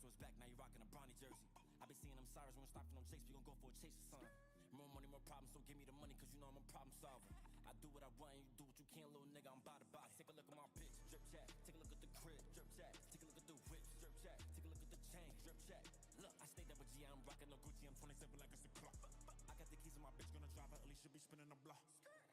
Nacho's back, now you rocking a Bronny jersey. I been seeing them sirens when stopping on Jakes, we gon' go for a chase or something. More money, more problems, so give me the money, cause you know I'm a problem solver. I do what I want, and you do what you can, little nigga, I'm by the box. Take a look at my bitch, drip chat. Take a look at the crib, drip chat. Take a look at the whip, drip chat. Take a look at the chain, drip chat. Look, I stayed up with G, I'm rocking the Gucci, I'm 27 like it's a clock. I got the keys in my bitch, gonna drive her early, should be spinning the block.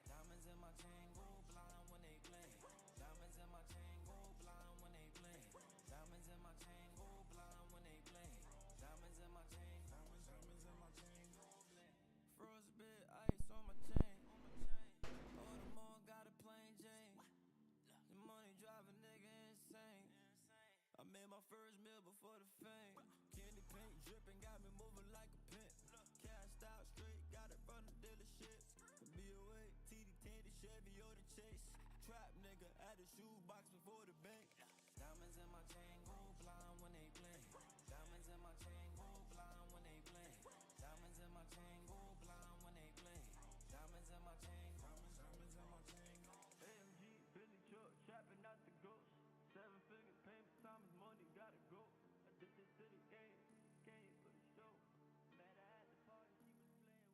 Diamonds in my chain, go blind when they bling. Diamonds in my chain, go blind when they bling. Diamonds in my chain, go blind when they bling. Diamonds in my chain, diamonds in my chain, go bling. Frostbit ice on my chain. Oh, the more got a plain Jane. The money drive a nigga insane. I made my first meal before the fame. Candy paint dripping, got me moving like a pimp. Cashed out straight, got it from the dealership. BOA, TD Tandy, Chevy or the Chase. Trap nigga at the shoebox before the bank. Diamonds in my chain, go blind when they bling. Diamonds in my chain, go blind when they bling. Diamonds in my chain, go blind when they bling. Diamonds in my chain, diamonds in my chain. AMG, Billy truck, trapping out the ghost. 7-figure payment, time is money, gotta go. Addicted to the game, came for the show. Met her at the party, she was playing with a note.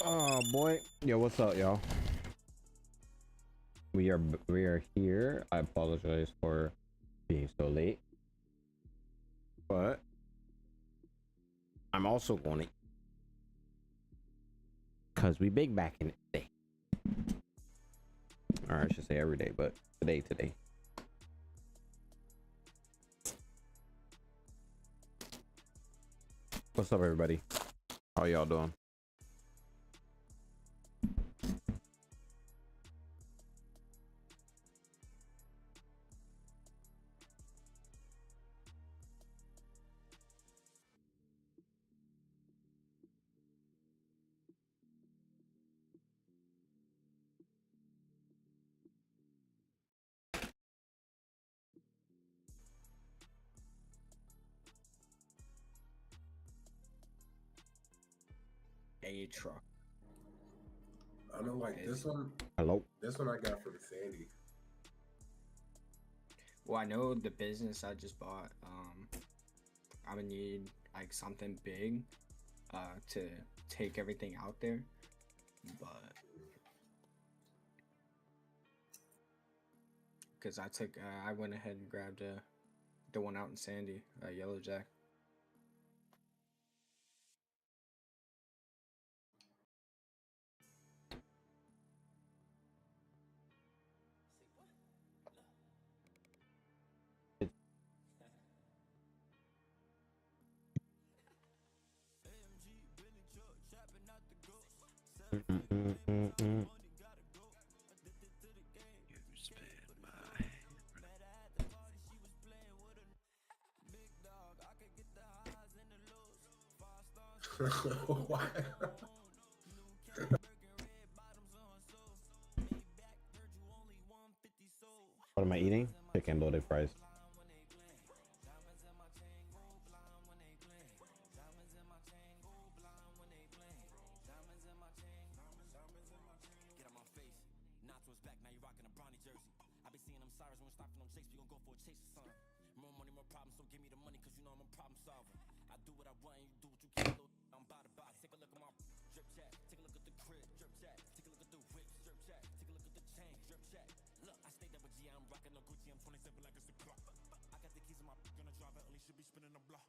Oh boy, yo, what's up, y'all? We are here. I apologize for being so late, but I'm also going to, cause we big back in the day. Or I should say every day, but today. What's up, everybody? How y'all doing? A truck. I know, like this one. Hello. This one I got from Sandy. Well, I know the business I just bought. I would need like something big, to take everything out there, but because I went ahead and grabbed the one out in Sandy, Yellow Jack. Why? What am I eating? Chicken loaded fries. Nacho's back, now you rocking a Bronny jersey. I been seeing them sirens when stopping on Jakes, we gon' go for a chase or something. More money, more problems, so give me the money, cause you know I'm a problem solver. I do what I want, and you do what you can, little I'm by the box. Take a look at my drip chat. Take a look at the crib, drip chat. Take a look at the whip, drip chat. Take a look at the chain, drip chat. Look, I stayed up with G, I'm rocking the Gucci, I'm 27 like it's a clock. I got the keys in my gonna drive her early, should be spinning the block.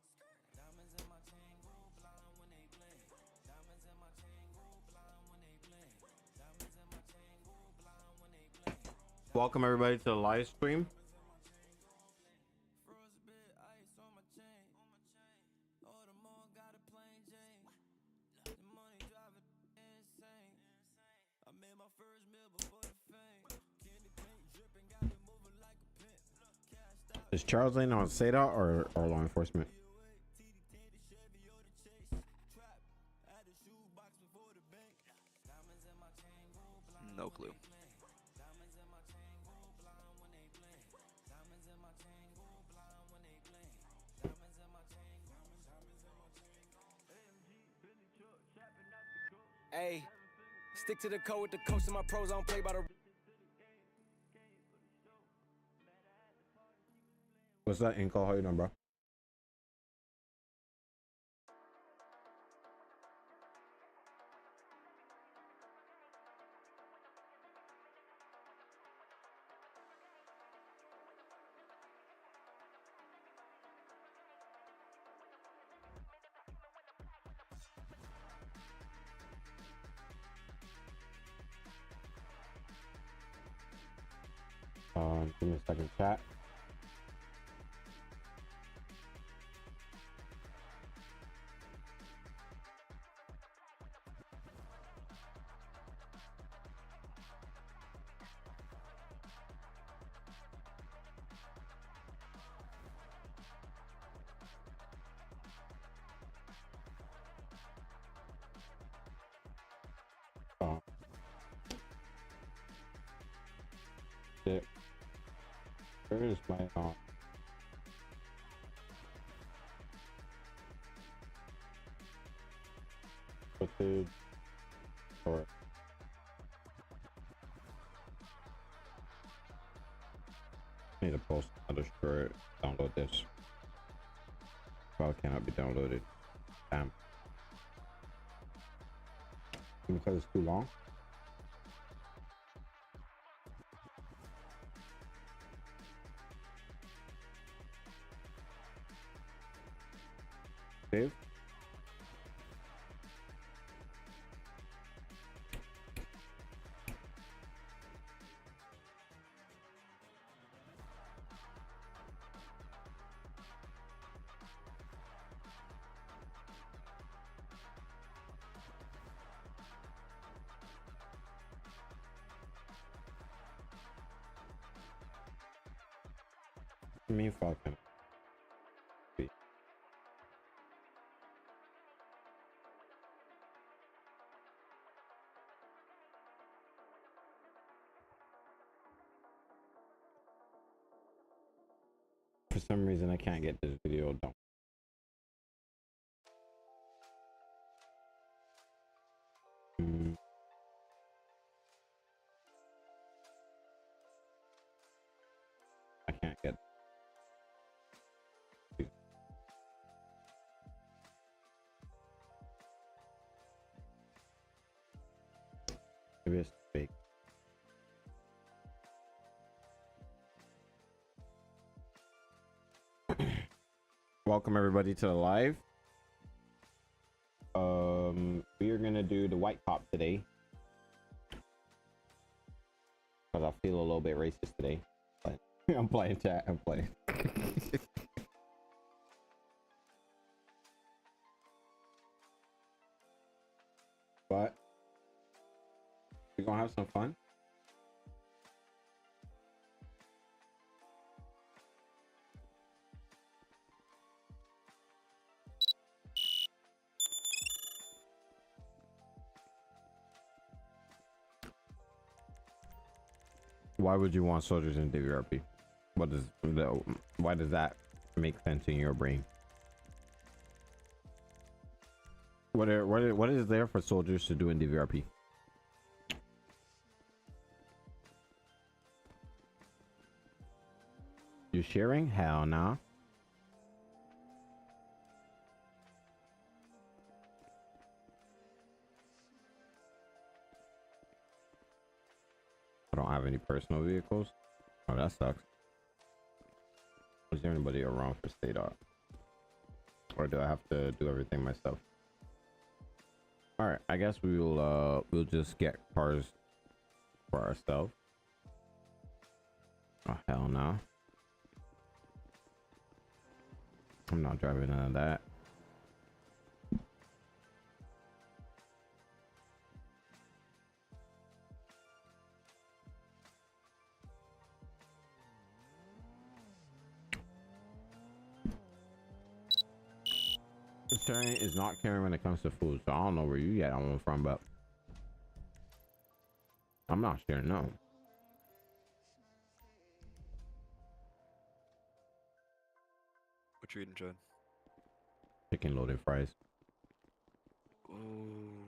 Diamonds in my chain, go blind when they bling. Diamonds in my chain, go blind when they bling. Diamonds in my chain, go blind when they bling. Welcome everybody to the live stream. Is Charles Lane on SADA or law enforcement? No clue. Hey, stick to the code with the coach and my pros. I don't play by the. What's that, Inco? How you doing, bro? Give me a second, chat. Oh. Shit. Where is my footage or need to post another shirt, download this. File cannot be downloaded. Damn. Because it's too long. Save. Me Falcon. For some reason, I can't get this video done. I can't get. Maybe it's fake. Welcome everybody to the live. We are gonna do the white cop today because I feel a little bit racist today. But I'm playing, chat. I'm playing. But we're gonna have some fun. Why would you want soldiers in WRP? Why does that make sense in your brain? What is there for soldiers to do in DVRP? You sharing? Hell nah. I don't have any personal vehicles. Oh, that sucks. Is there anybody around for state art? Or do I have to do everything myself? All right, I guess we'll just get cars for ourselves. Oh hell no. I'm not driving none of that. Sharing is not caring when it comes to food, so I don't know where you get that one from, but I'm not sharing no. What you eating, John? Chicken loaded fries. Ooh.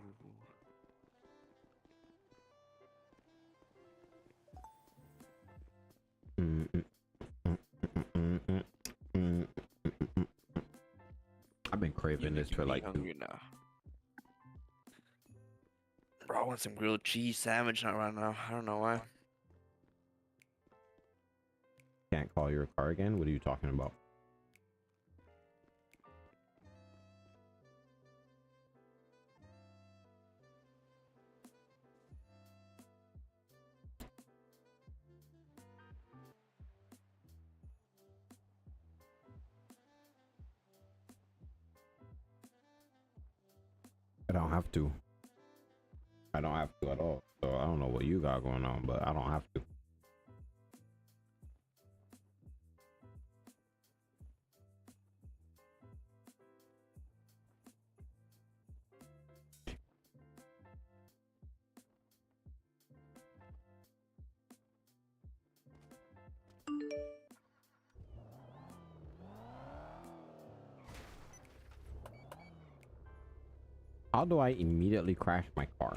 I've been craving this for like hungry now. Bro, I want some grilled cheese sandwich not right now. I don't know why. Can't call your car again? What are you talking about? I don't have to. I don't have to at all. So I don't know what you got going on, but I don't have to. How do I immediately crash my car?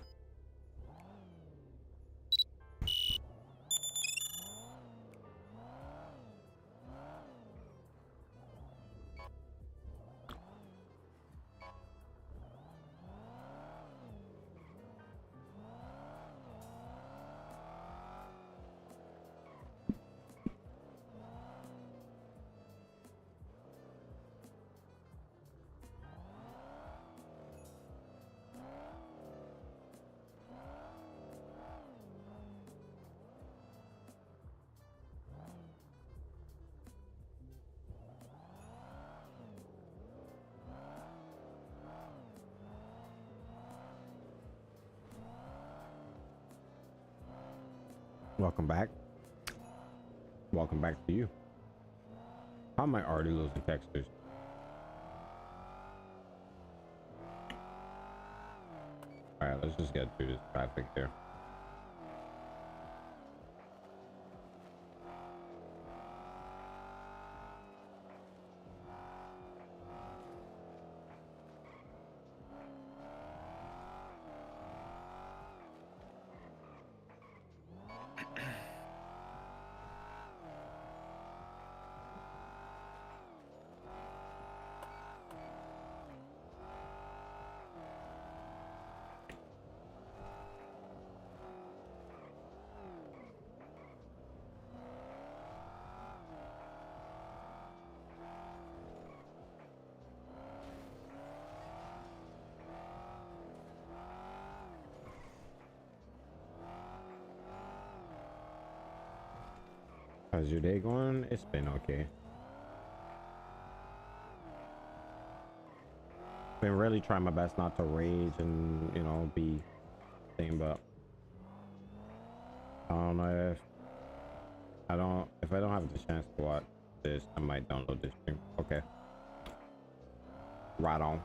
Welcome back. Welcome back to you. How am I already losing textures? Alright, let's just get through this traffic here. How's your day going? It's been okay. Been really trying my best not to rage and, you know, be thing, but I don't know if I don't have the chance to watch this, I might download this stream. Okay. Right on.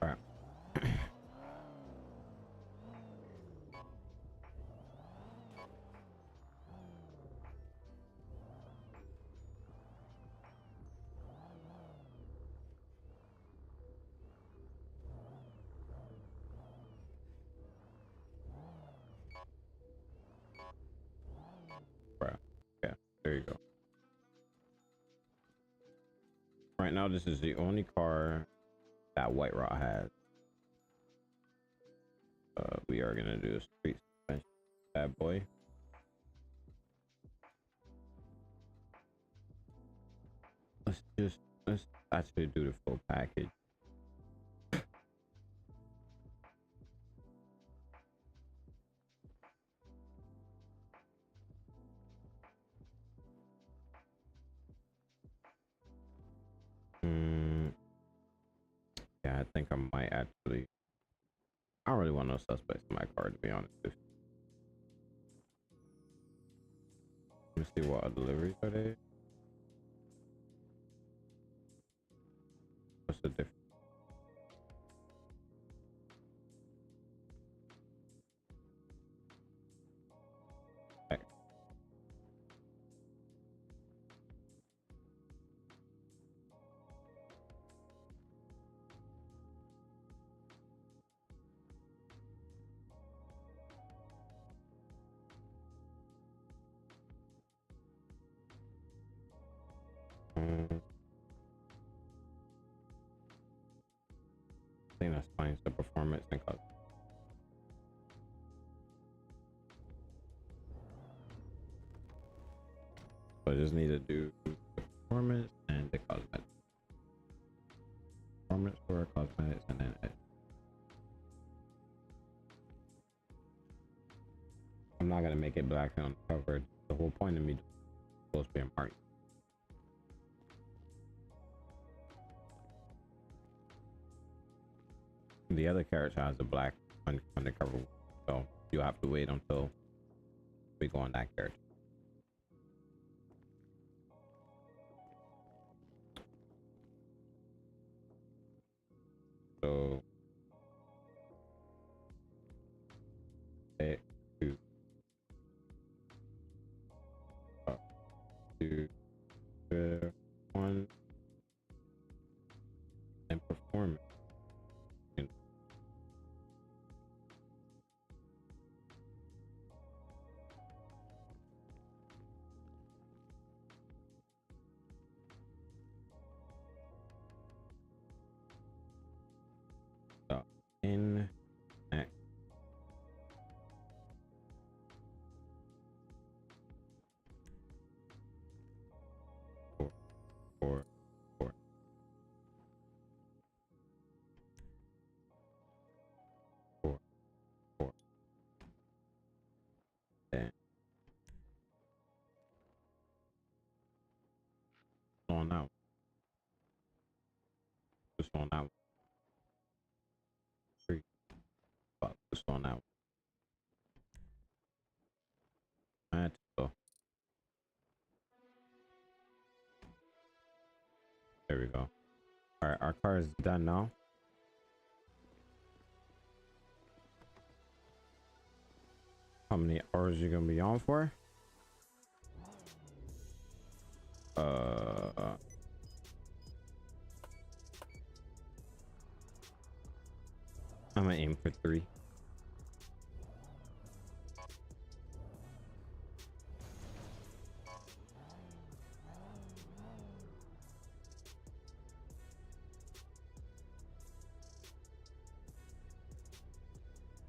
Alright. Right. Yeah, there you go. Right now, this is the only car that White Rod has. We are gonna do a street suspension, bad boy. Let's actually do the full package. Yeah, I think I might actually. I don't really want no suspects in my car, to be honest. Let me see what deliveries are they. What's the difference? I think that's fine. So performance and cost. So I just need to do the performance and the cosmetics. Performance for cosmetics and then edit. I'm not gonna make it black on the cover. The whole point of me supposed to be a mark. The other character has a black undercover, so you'll have to wait until we go on that character. So, two, one, and performance. In X. Four. Then on out. Just on out. Just on out. Alright, so there we go. Alright, our car is done now. How many hours you gonna be on for? I'm gonna aim for 3.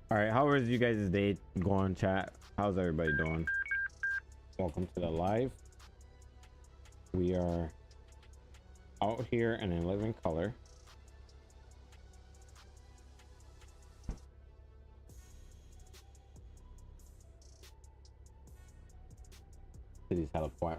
All right, how is you guys' day going, chat? How's everybody doing? Welcome to the live. We are out here in 11 color. City's hella quiet.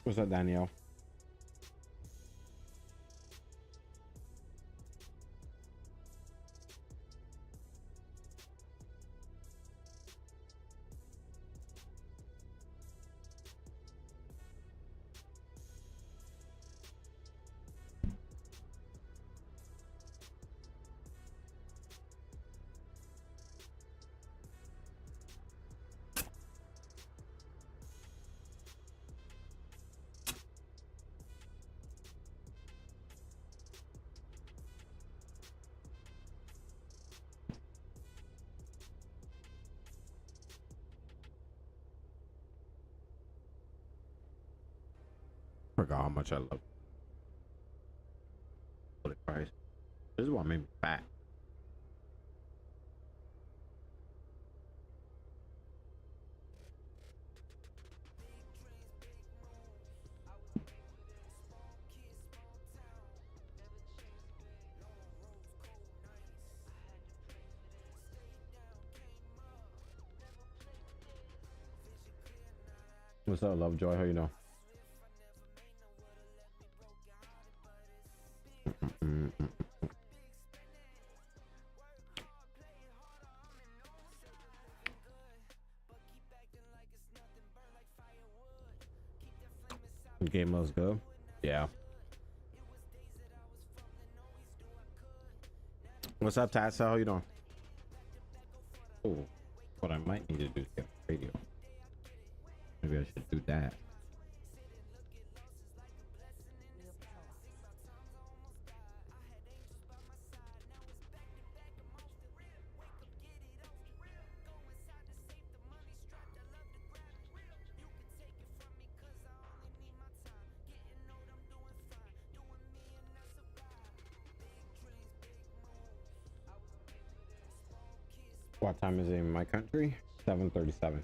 What's up, Danielle? Forgot how much I love. Holy Christ. This is what made me fat. What's up, Lovejoy? How you doing? Game was good. Yeah. What's up, Tassa? How you doing? Oh, what I might need to do is get a radio. Maybe I should do that. What time is it in my country? 7:37.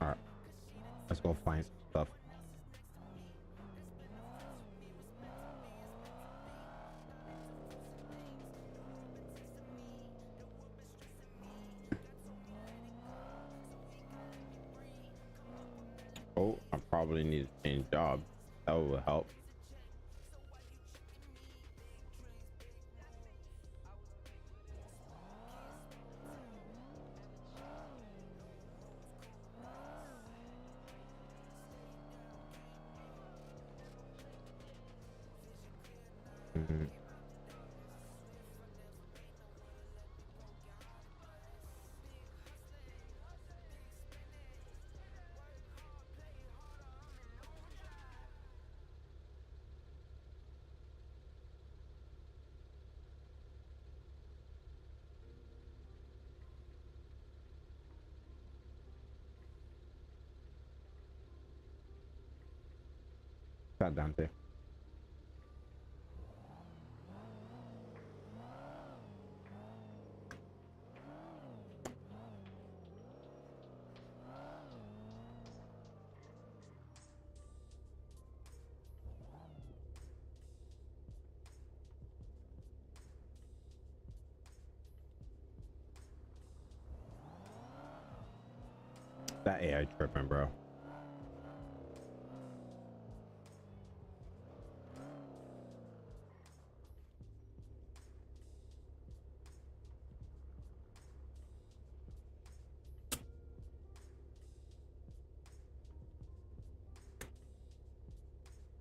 All right, let's go find stuff. Oh, I probably need to change job. That will help. Got Dante. That AI tripping, bro.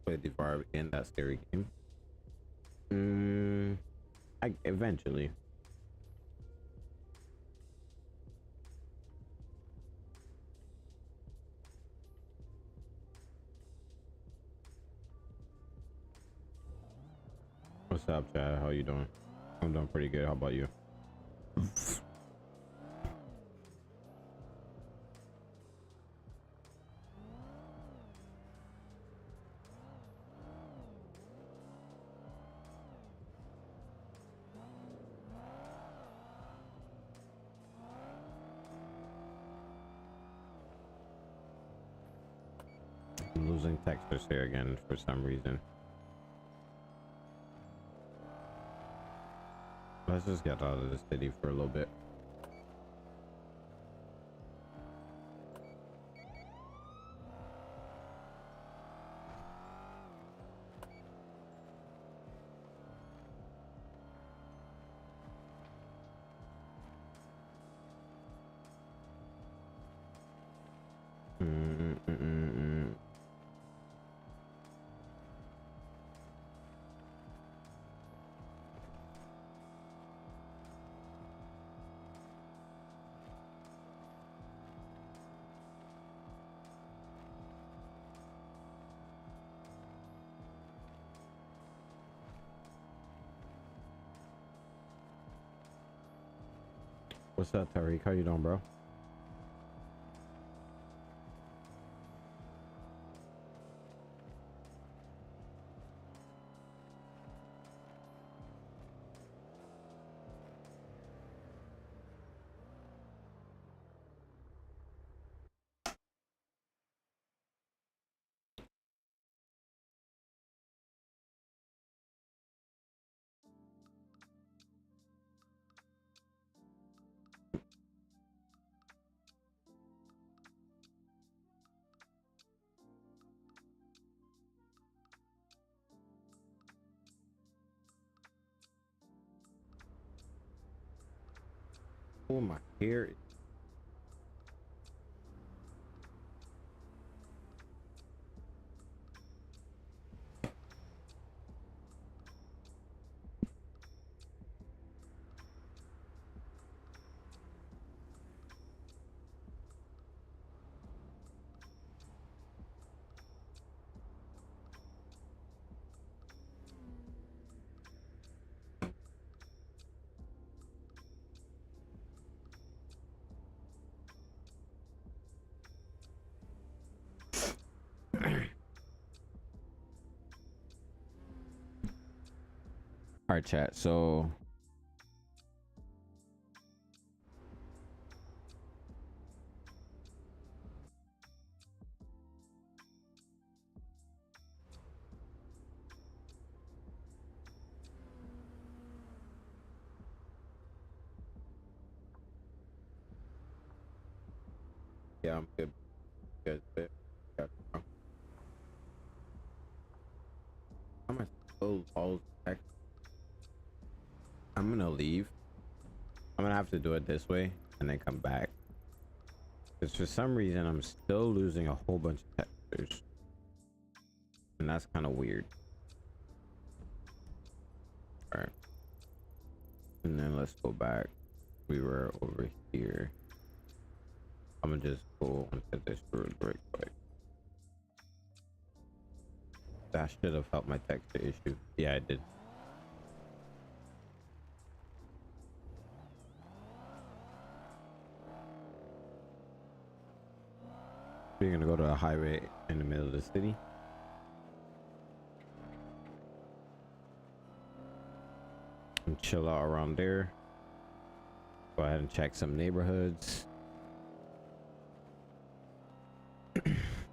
Play the vibe in that scary game. Eventually. What's up, Chad? How you doing? I'm doing pretty good. How about you? I'm losing textures here again for some reason. Let's just get out of the city for a little bit. What's up, Tariq? How you doing, bro? Oh, my hair. All right, chat. So yeah, I'm good. Good. Good. Got it, bro. I'm gonna still all text. I'm gonna leave. I'm gonna have to do it this way and then come back. Because for some reason I'm still losing a whole bunch of textures. And that's kind of weird. Alright. And then let's go back. We were over here. I'm gonna just go into this room real quick. That should have helped my texture issue. Yeah, it did. We're gonna go to a highway in the middle of the city. And chill out around there. Go ahead and check some neighborhoods.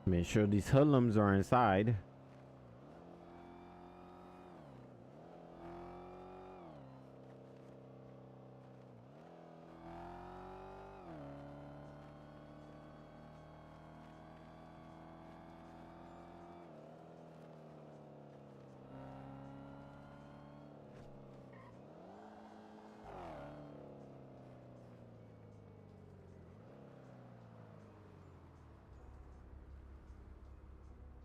Make sure these hoodlums are inside.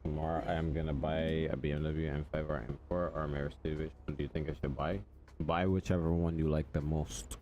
Tomorrow I am gonna buy a BMW M5 or M4 or a Mercedes. Which one do you think I should buy? Buy whichever one you like the most.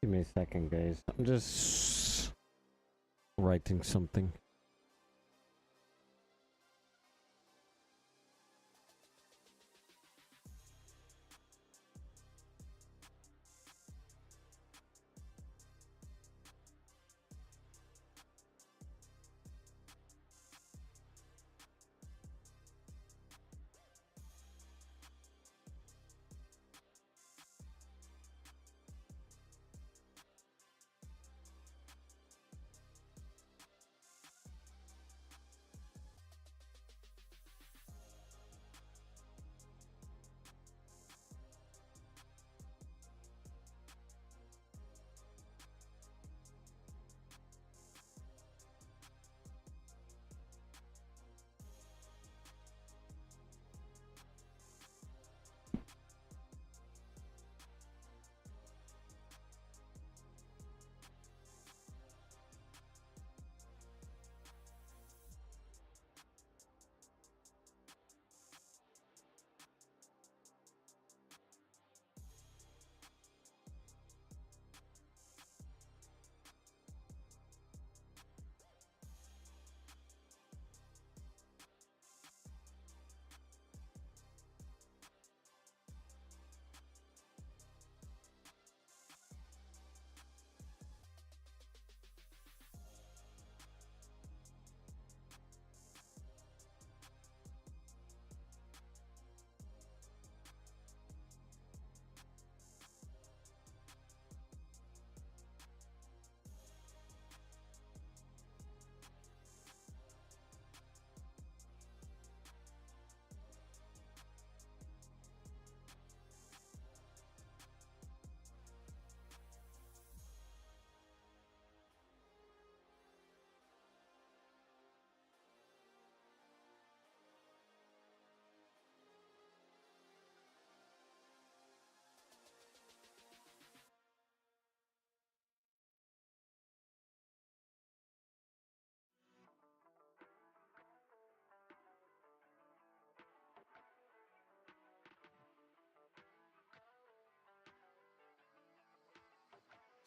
Give me a second, guys. I'm just writing something.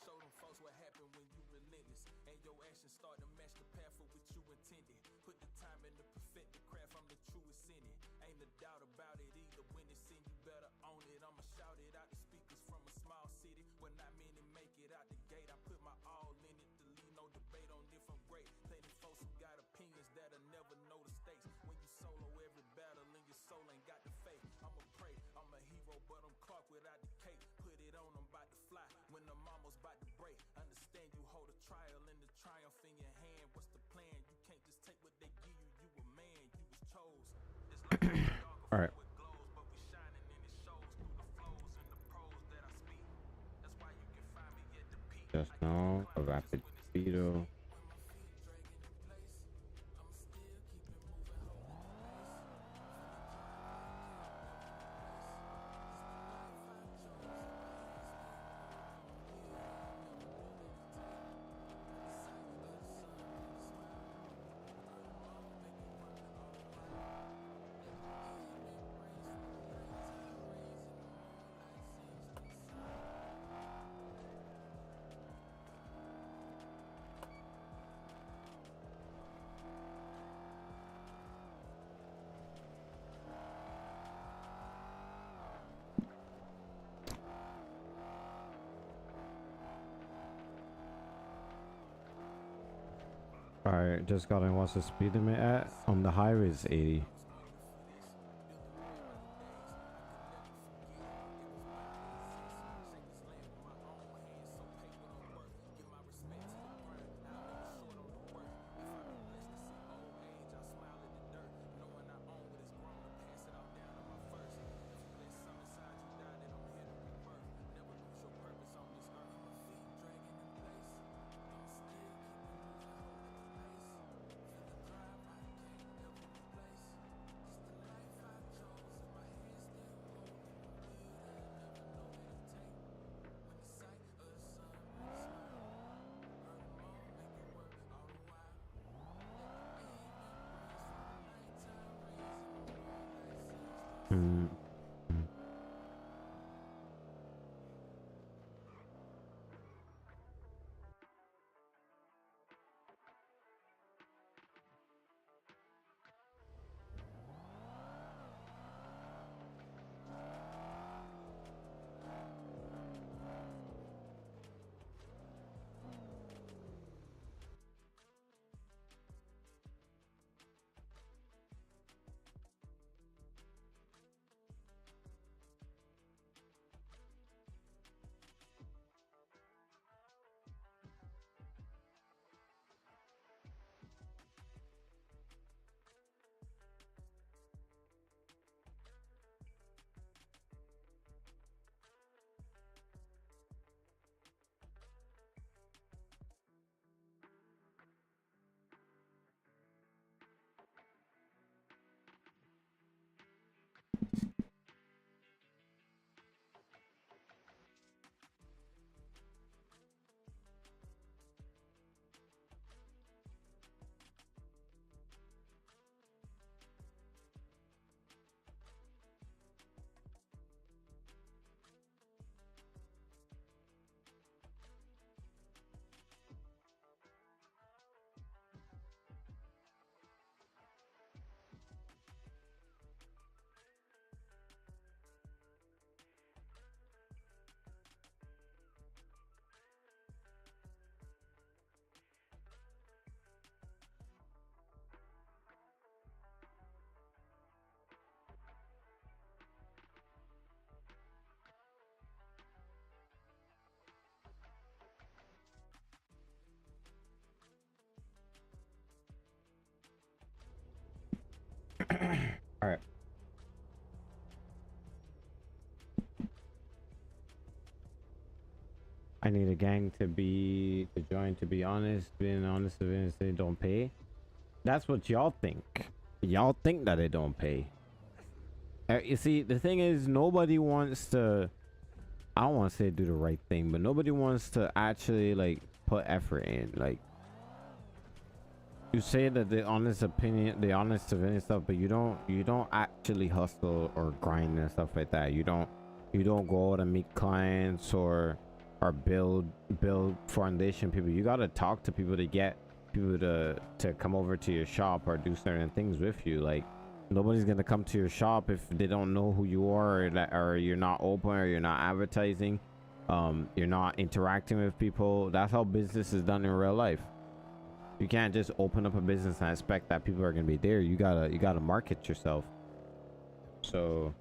Show them folks what happened when you relentless, and your actions start to match the path for which you intended. Put the time in to perfect the craft, I'm the truest in it. Ain't a doubt about it either. When it's in, you better own it. I'ma shout it out the speakers from a small city where not many make it out the gate. I put my all in it to leave no debate on if I'm great. Plenty folks who got opinions that'll never know the stakes. When you solo every battle and your soul ain't got the faith. I'ma pray, I'm a hero, but I'm Clark without the cape. Put it on, I'm about to fly when I'm almost about to break. Understand you hold a trial and the triumph in your hand. What's the plan? You can't just take what they give you. You a man, you was chose. It's like All right. with glows, but we shining and it shows through the flows and the prose that I speak. That's why you can find me at the peak. Just now, a rapid speedo. Alright, just got in. What's the speed limit at? On the highway is 80. All right. I need a gang to join. To be honest, being honest, if they don't pay, that's what y'all think. Y'all think that they don't pay. You see, the thing is, nobody wants to. I don't want to say do the right thing, but nobody wants to actually like put effort in. Like, you say that the honest opinion stuff, but you don't actually hustle or grind and stuff like that. You don't go out and meet clients or build foundation people. You gotta talk to people to get people to come over to your shop or do certain things with you. Like, nobody's gonna come to your shop if they don't know who you are, or you're not open, or you're not advertising, you're not interacting with people. That's how business is done in real life. You can't just open up a business and expect that people are gonna be there. You gotta market yourself. So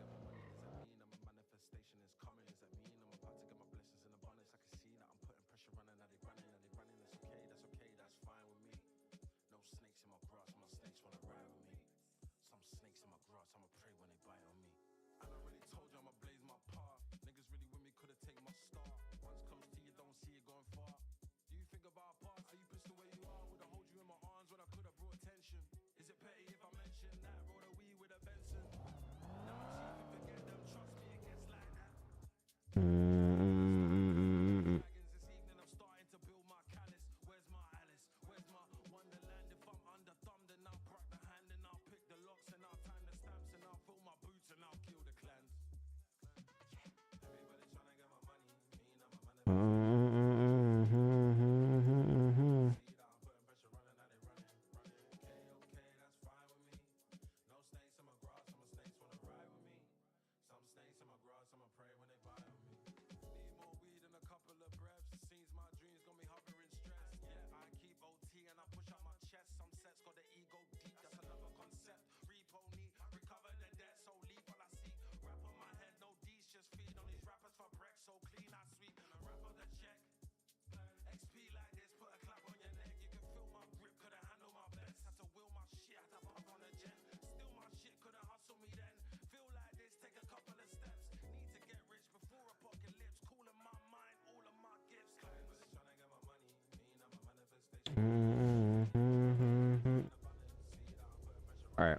all right.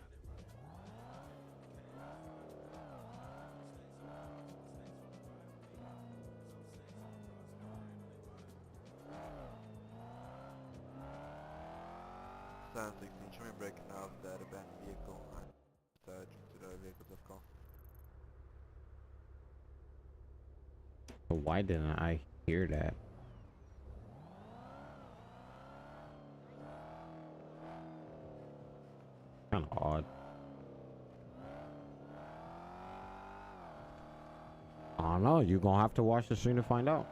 Sounds like the train breaking off that abandoned vehicle on to the vehicles of call. But why didn't I hear that? Kind of odd. I don't know. You're gonna have to watch the stream to find out.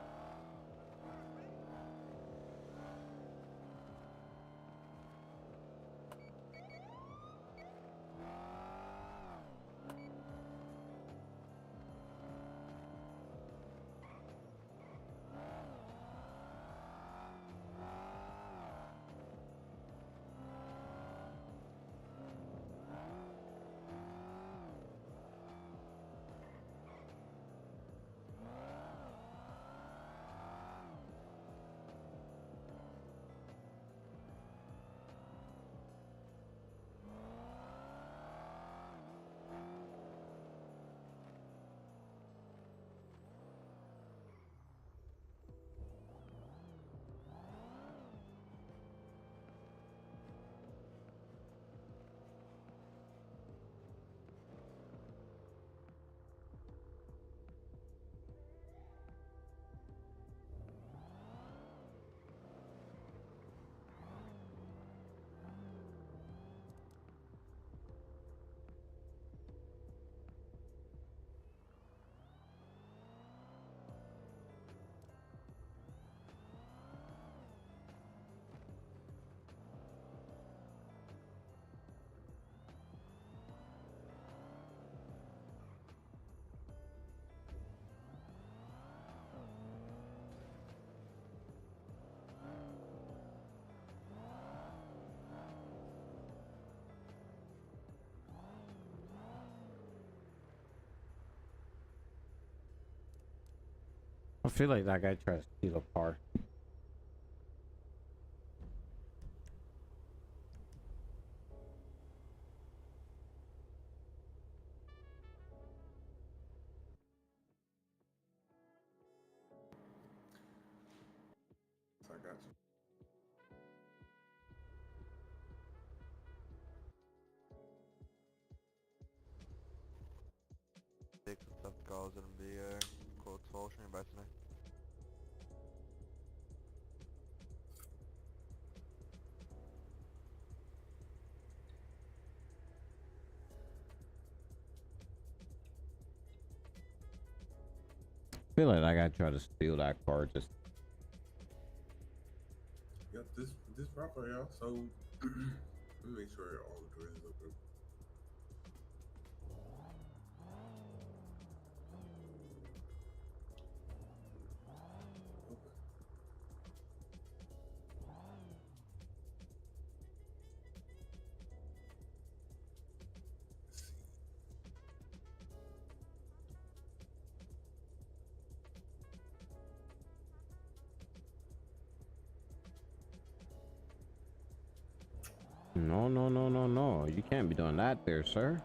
feel like that guy tried to steal a car. I got you. Six and stuff calls in the code social by tonight. I feel like that guy tried to steal that car. Just Yep, this proper, y'all. So let me make sure all the doors is open. Okay. Let's see. no, no, no, no, no. You can't be doing that there, sir.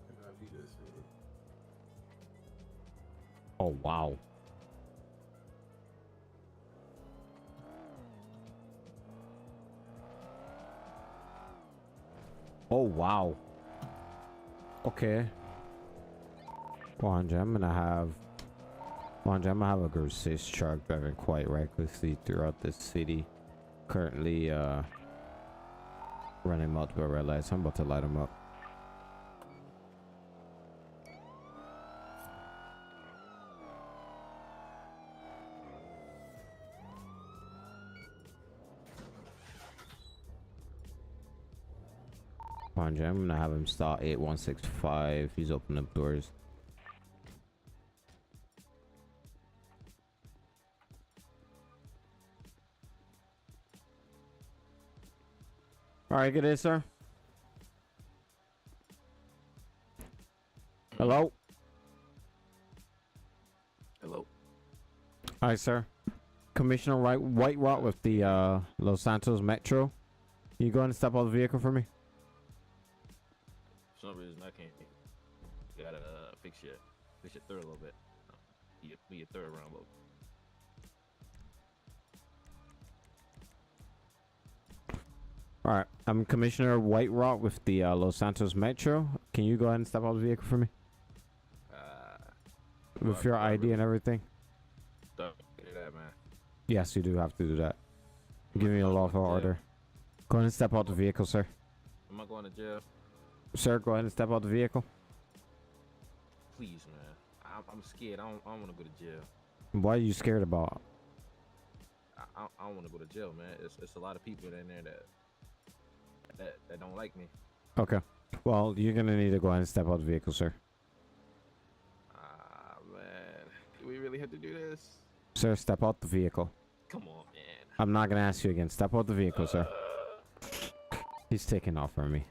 Can I do this, man? Oh wow. Oh wow. Okay. Wanja, I'm gonna have a Group 6 truck driving quite recklessly throughout the city. Currently running multiple red lights. I'm about to light them up. Wanja, I'm gonna have him start 8165. He's opening up doors. All right, good day, sir. Hello. Hello. Hi, sir. Commissioner White Rock with the Los Santos Metro. You go and step out of the vehicle for me? For some reason I can't. You gotta fix your third a little bit. Be your third round low. All right. I'm Commissioner White Rock with the Los Santos Metro. Can you go ahead and step out of the vehicle for me? With your ID and everything? Don't do that, man. Yes, you do have to do that. Give me a lawful order. Go ahead and step out the vehicle, sir. Am I going to jail? Sir, go ahead and step out the vehicle. Please, man. I'm scared. I don't want to go to jail. What are you scared about? I don't want to go to jail, man. It's a lot of people in there that don't like me. Okay. Well, you're gonna need to go ahead and step out the vehicle, sir. Man. Do we really have to do this? Sir, step out the vehicle. Come on, man. I'm not gonna ask you again. Step out the vehicle, sir. He's taking off from me.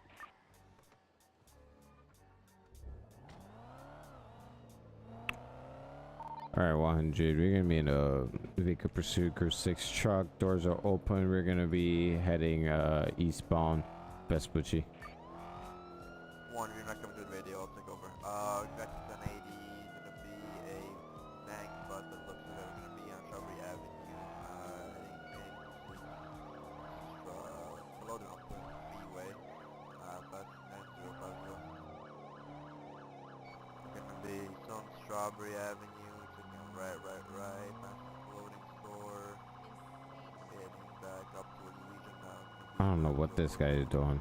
Alright, 100. We're gonna be in a vehicle pursuit Group 6 truck. Doors are open. We're gonna be heading eastbound Vespucci. One, you're not coming to the radio, I'll take over. Exactly 1080 is gonna be a bank bus that looks like it's gonna be on Shrubbery Avenue. Below the freeway. That's 9050. It's gonna be some Strawberry Avenue, taking right, past the clothing store, heading back up to Legion now. I don't know what this guy is doing.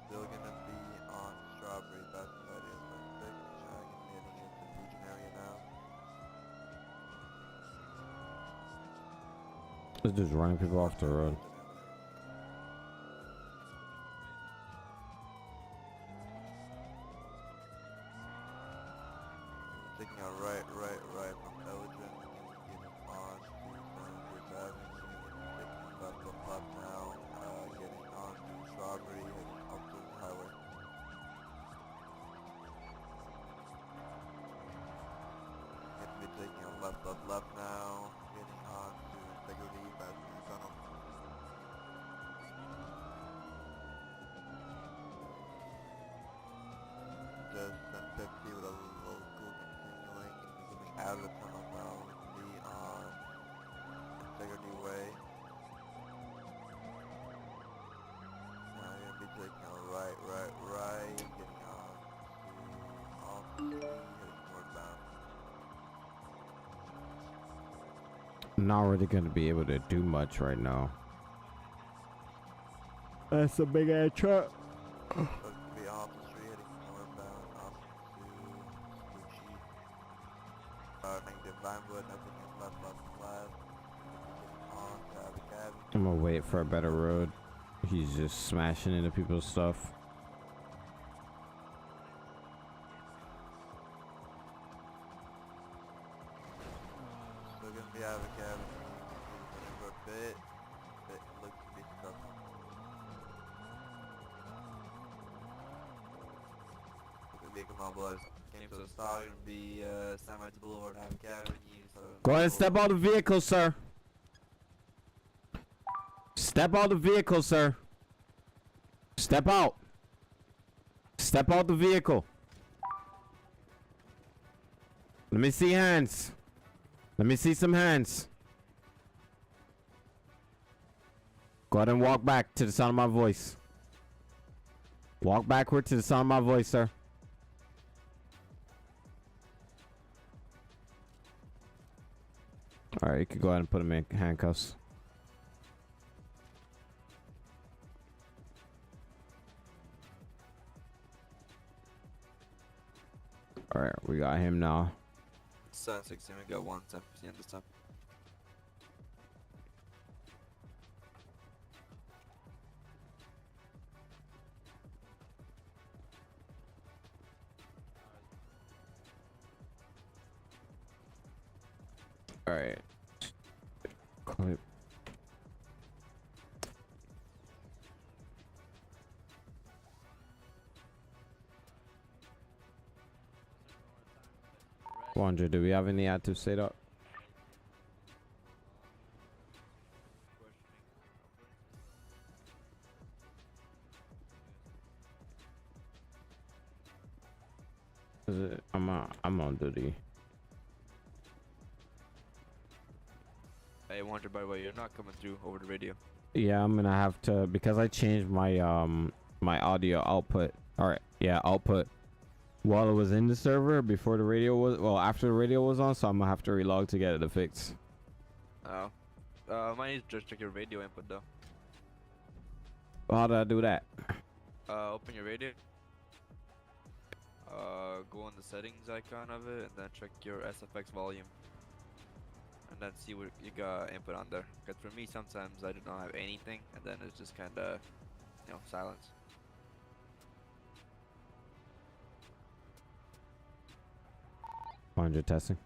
Still gonna be on Strawberry, that's what it is. Heading into the This dude's running people off the road. Taking a right from Elgin, getting on to Fifth Avenue, taking left now, getting on to Strawberry, heading up to the highway. Going to be taking a left now, getting on to Integrity, past the tunnel. Just sent 50 with a local continuing and coming out of the tunnel now. Going to be on Integrity Way. Now you're going to be taking a right, getting on to Office Street, heading northbound. I'm not really gonna be able to do much right now. That's a big ass truck. So it's going to be Office Street, heading northbound, off to Lucci. Negative Vinewood, nothing is left, on to Abbey. I'm gonna wait for a better road. He's just smashing into people's stuff. Still gonna be Abbey Avenue for a bit. It looks to be successful. The vehicle mobilized. Came to a stop. Gonna be semi to Boulevard, Abbey Avenue. So Go ahead and step out the vehicle, sir. Step out the vehicle, sir. Step out. Step out the vehicle. Let me see hands. Let me see some hands. Go ahead and walk back to the sound of my voice. Walk backward to the sound of my voice, sir. Alright, you can go ahead and put him in handcuffs. Alright, we got him now. 716, we got 1 10% this time. Alright. Clip. Wonder, do we have any active setup? I'm on duty. Hey, Wonder, by the way, you're not coming through over the radio. Yeah, I'm gonna have to, because I changed my my audio output. Alright, yeah, output while it was in the server before the radio was, well, after the radio was on, so I'm gonna have to relog to get it fixed. Oh. Might need to just check your radio input though. How did I do that? Open your radio. Go on the settings icon of it and then check your SFX volume. And then see what you got input on there. Because for me, sometimes I do not have anything and then it's just kind of, you know, silence. Find your testing.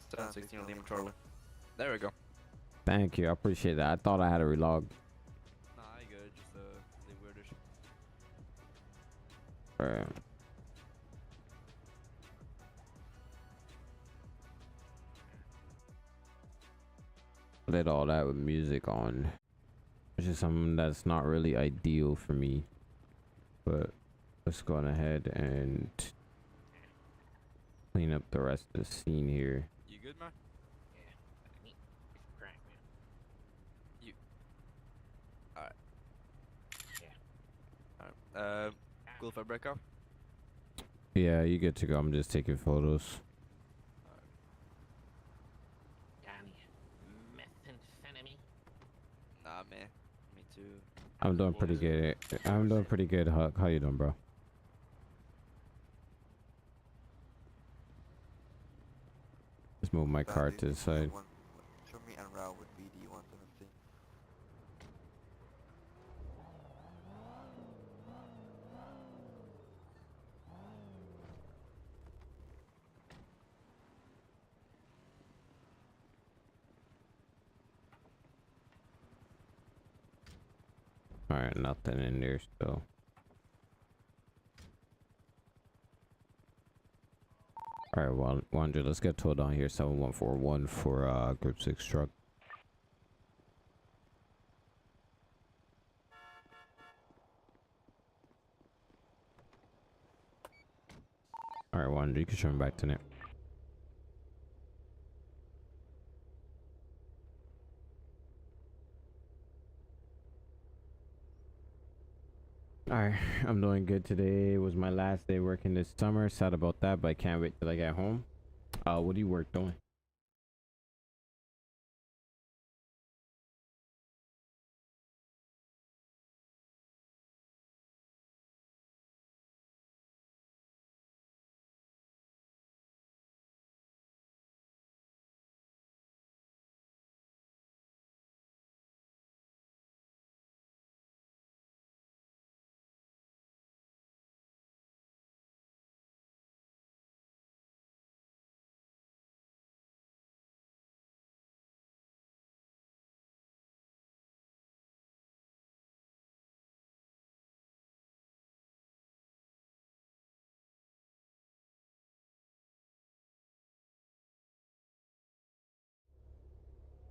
716 Lima Charlie. There we go. Thank you, I appreciate that. I thought I had to relog. Nah, I good. Just the weirdish. Alright. Did all that with music on, which is something that's not really ideal for me, but let's go on ahead and clean up the rest of the scene here. You good, man? Yeah. Crack, man. You. Alright. Yeah. Alright. Cool if I break off? Yeah, you good to go. I'm just taking photos. Nah, man. Me too. I'm doing pretty good. I'm doing pretty good, Huck. How you doing, bro? This move my car to the side. Show me en route with BD 117. All right, nothing in there still. All right, 100. Let's get told on here. 7141 for Group 6 truck. All right, 100. You can show me back to Nick. All right, I'm doing good today. It was my last day working this summer. Sad about that, but I can't wait till I get home. What do you work doing?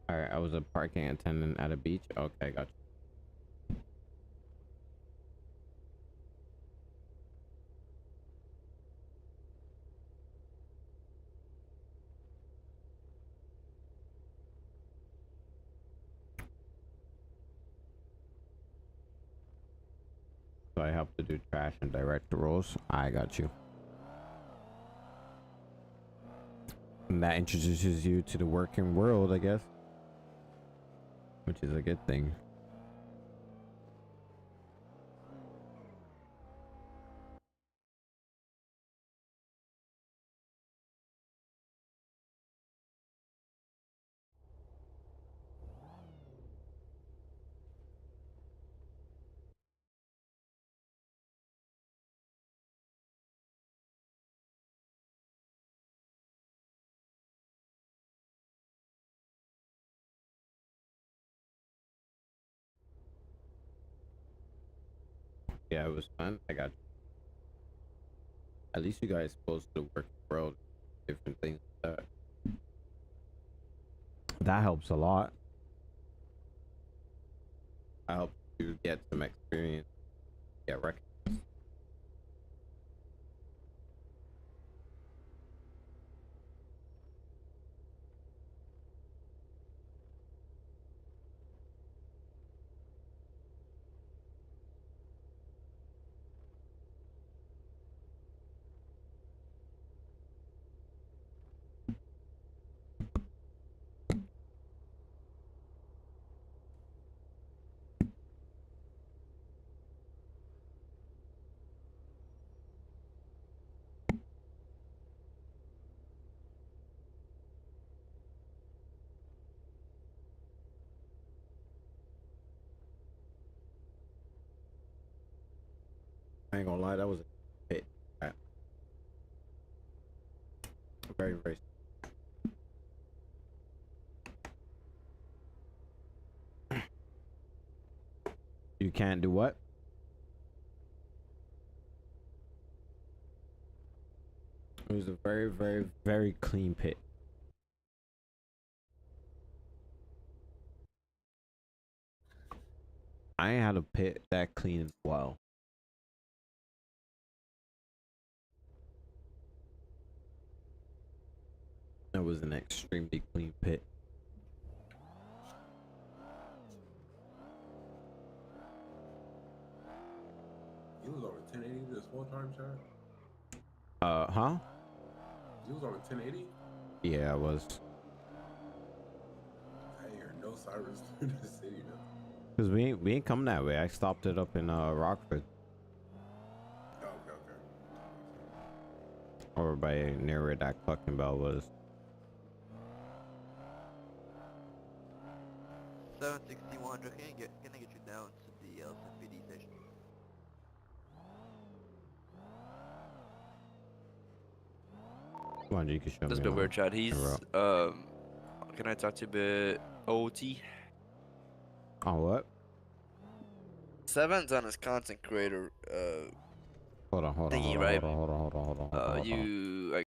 All right, I was a parking attendant at a beach. Okay, gotcha. So I help to do trash and direct the rolls. I got you. And that introduces you to the working world, I guess, which is a good thing. Yeah, it was fun. I got you. At least you guys exposed to the working world, different things like that. That helps a lot. I help you get some experience, get recognized. I ain't gonna lie, that was a hit. Very, very. You can't do what? It was a very, very, very clean pit. I ain't had a pit that clean in a while. That was an extremely clean pit. You was on a 1080 this whole time, Chad? Huh? You was on a 1080? Yeah, I was. I hear no sirens through the city now. Cause we ain't come that way. I stopped it up in Rockford. Oh, okay. Or by near where that fucking bell was. 761. Can I get you down to the LSPD station? Come on, you can show That's a me. bit weird, Chad. He's route. Can I talk to you a bit OT? Oh, what? Seven's on his content creator Hold on, hold on, thingy, hold on, right? hold on, hold on, hold on, hold on, hold on. You like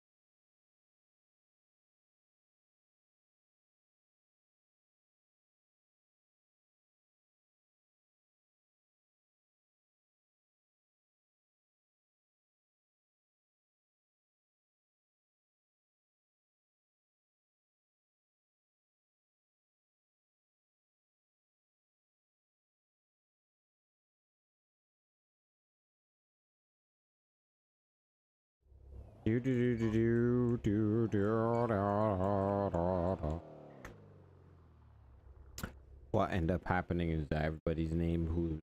What ended up happening is that everybody's name who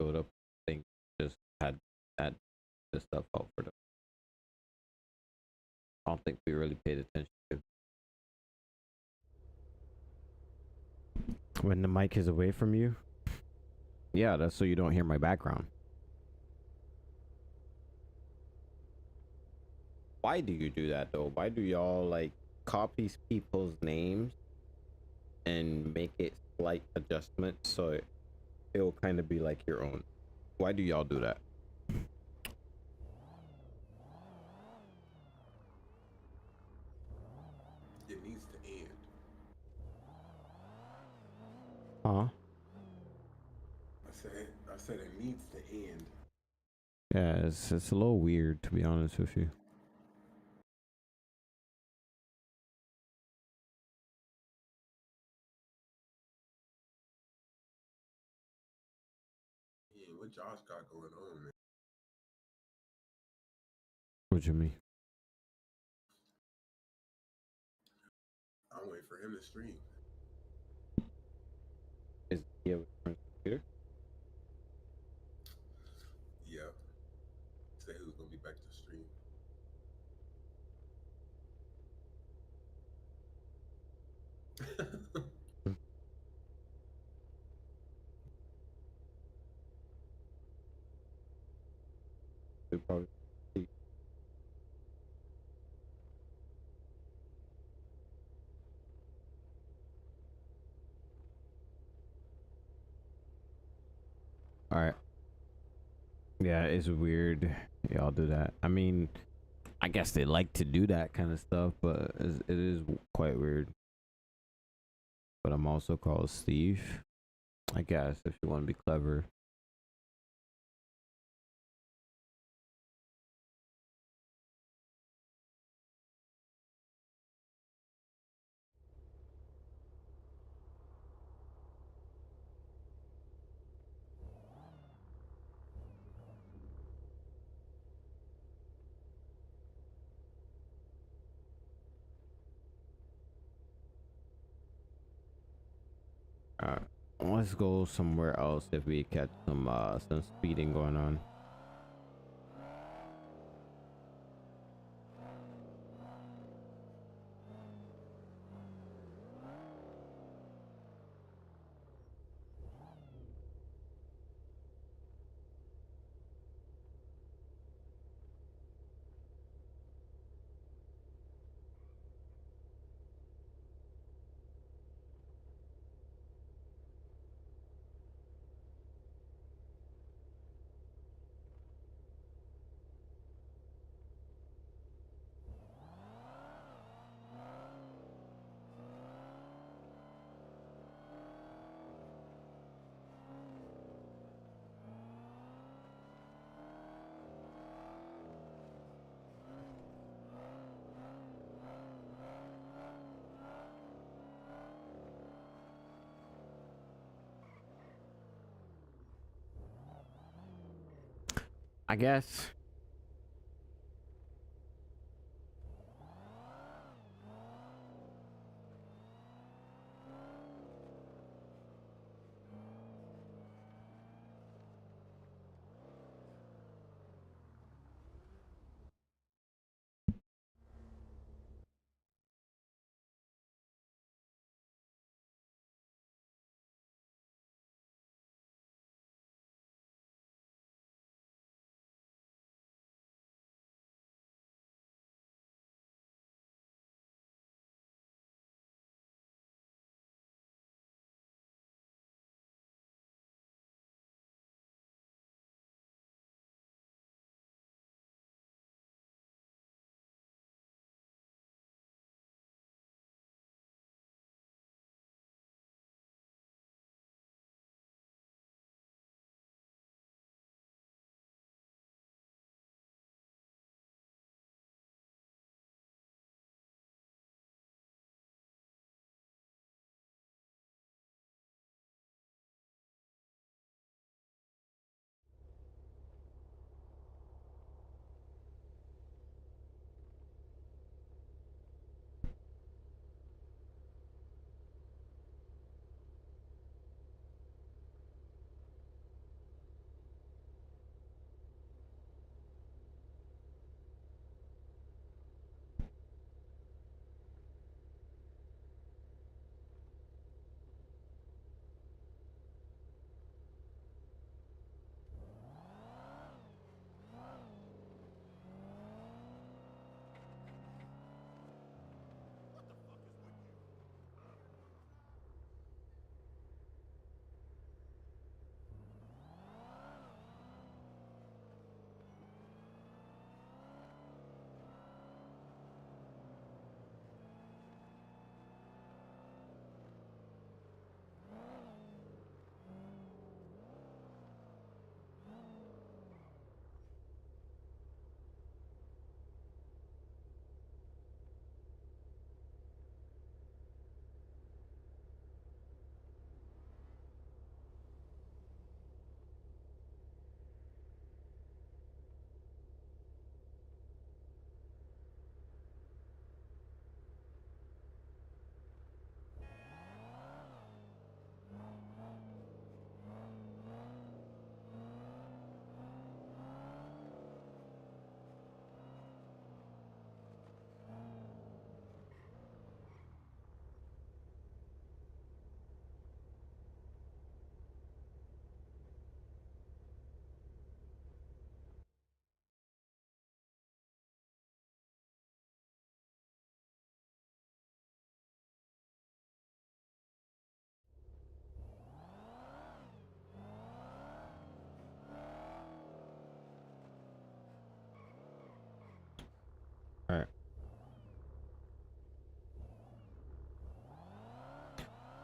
showed up, I think, just had the stuff out for them. I don't think we really paid attention to. When the mic is away from you? Yeah, that's so you don't hear my background. Why do you do that though? Why do y'all like copy people's names and make it slight adjustments so it'll kind of be like your own? Why do y'all do that? It needs to end. Huh? I said it needs to end. Yeah, it's a little weird to be honest with you. Yeah, what Josh got going on, man? What you mean? I'm waiting for him to stream. Is he able to turn his computer? Yep. Say who's gonna be back to stream. He'll probably see. All right. Yeah, it's weird. Y'all do that. I mean, I guess they like to do that kind of stuff, but it is quite weird. But I'm also called Steve. I guess if you want to be clever. Let's go somewhere else if we catch some speeding going on. I guess.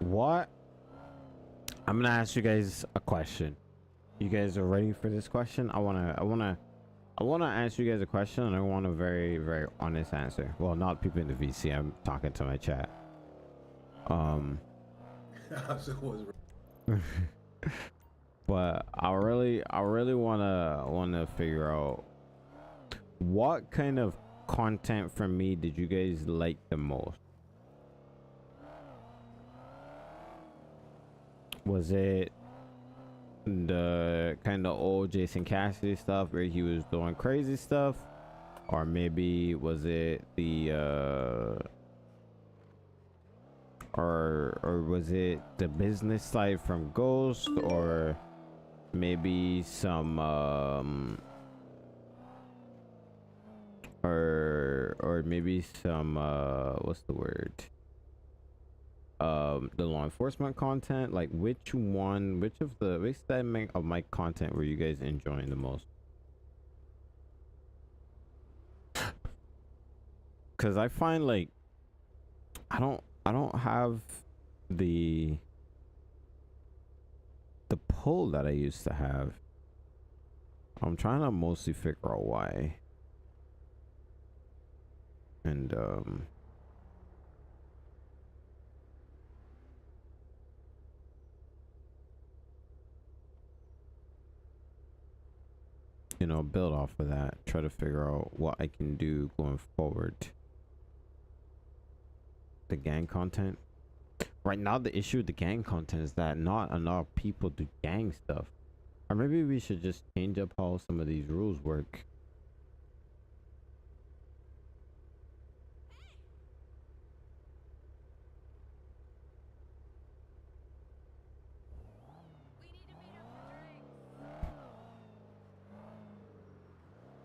what? I'm gonna ask you guys a question. You guys are ready for this question? I wanna ask you guys a question, and I want a very, very honest answer. Well, not people in the VC. I'm talking to my chat. But I really wanna figure out what kind of content from me did you guys like the most? Was it the kind of old Jason Cassidy stuff where he was doing crazy stuff, or maybe was it the or was it the business side from Ghost, or maybe some or maybe some what's the word, the law enforcement content? Like which segment of my content were you guys enjoying the most? Because I find like I don't have the pull that I used to have. I'm trying to mostly figure out why. And you know, build off of that, try to figure out what I can do going forward. The gang content right now, the issue with the gang content is that not enough people do gang stuff, or maybe we should just change up how some of these rules work.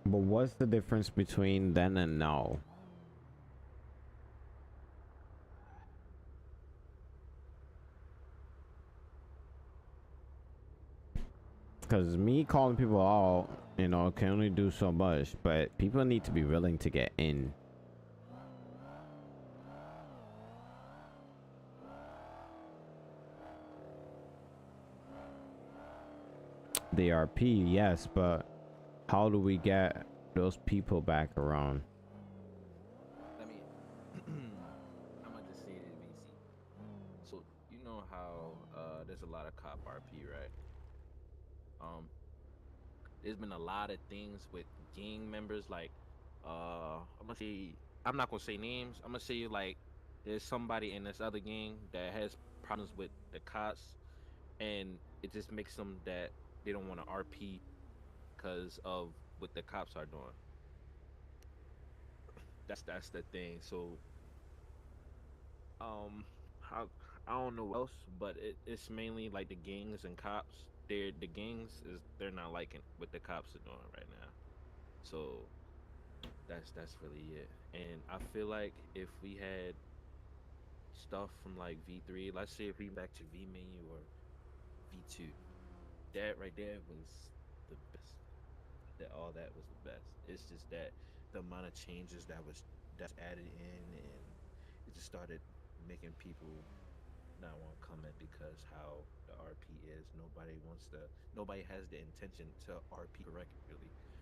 But what's the difference between then and now? Because me calling people out, you know, can only do so much, but people need to be willing to get in. The RP, yes, but how do we get those people back around? Let me. I'm gonna just say it in VC. So you know how there's a lot of cop RP, right? There's been a lot of things with gang members, like I'm not gonna say names. I'm gonna say like there's somebody in this other gang that has problems with the cops, and it just makes them that they don't want to RP because of what the cops are doing. That's the thing. So um, I don't know what else, but it's mainly like the gangs and cops. The gangs they're not liking what the cops are doing right now. So that's really it. And I feel like if we had stuff from like V3, let's say if we back to V menu or V2, that right there was the best. That all that was the best. It's just that the amount of changes that's added in, and it just started making people not want to come in because how the RP is. Nobody has the intention to RP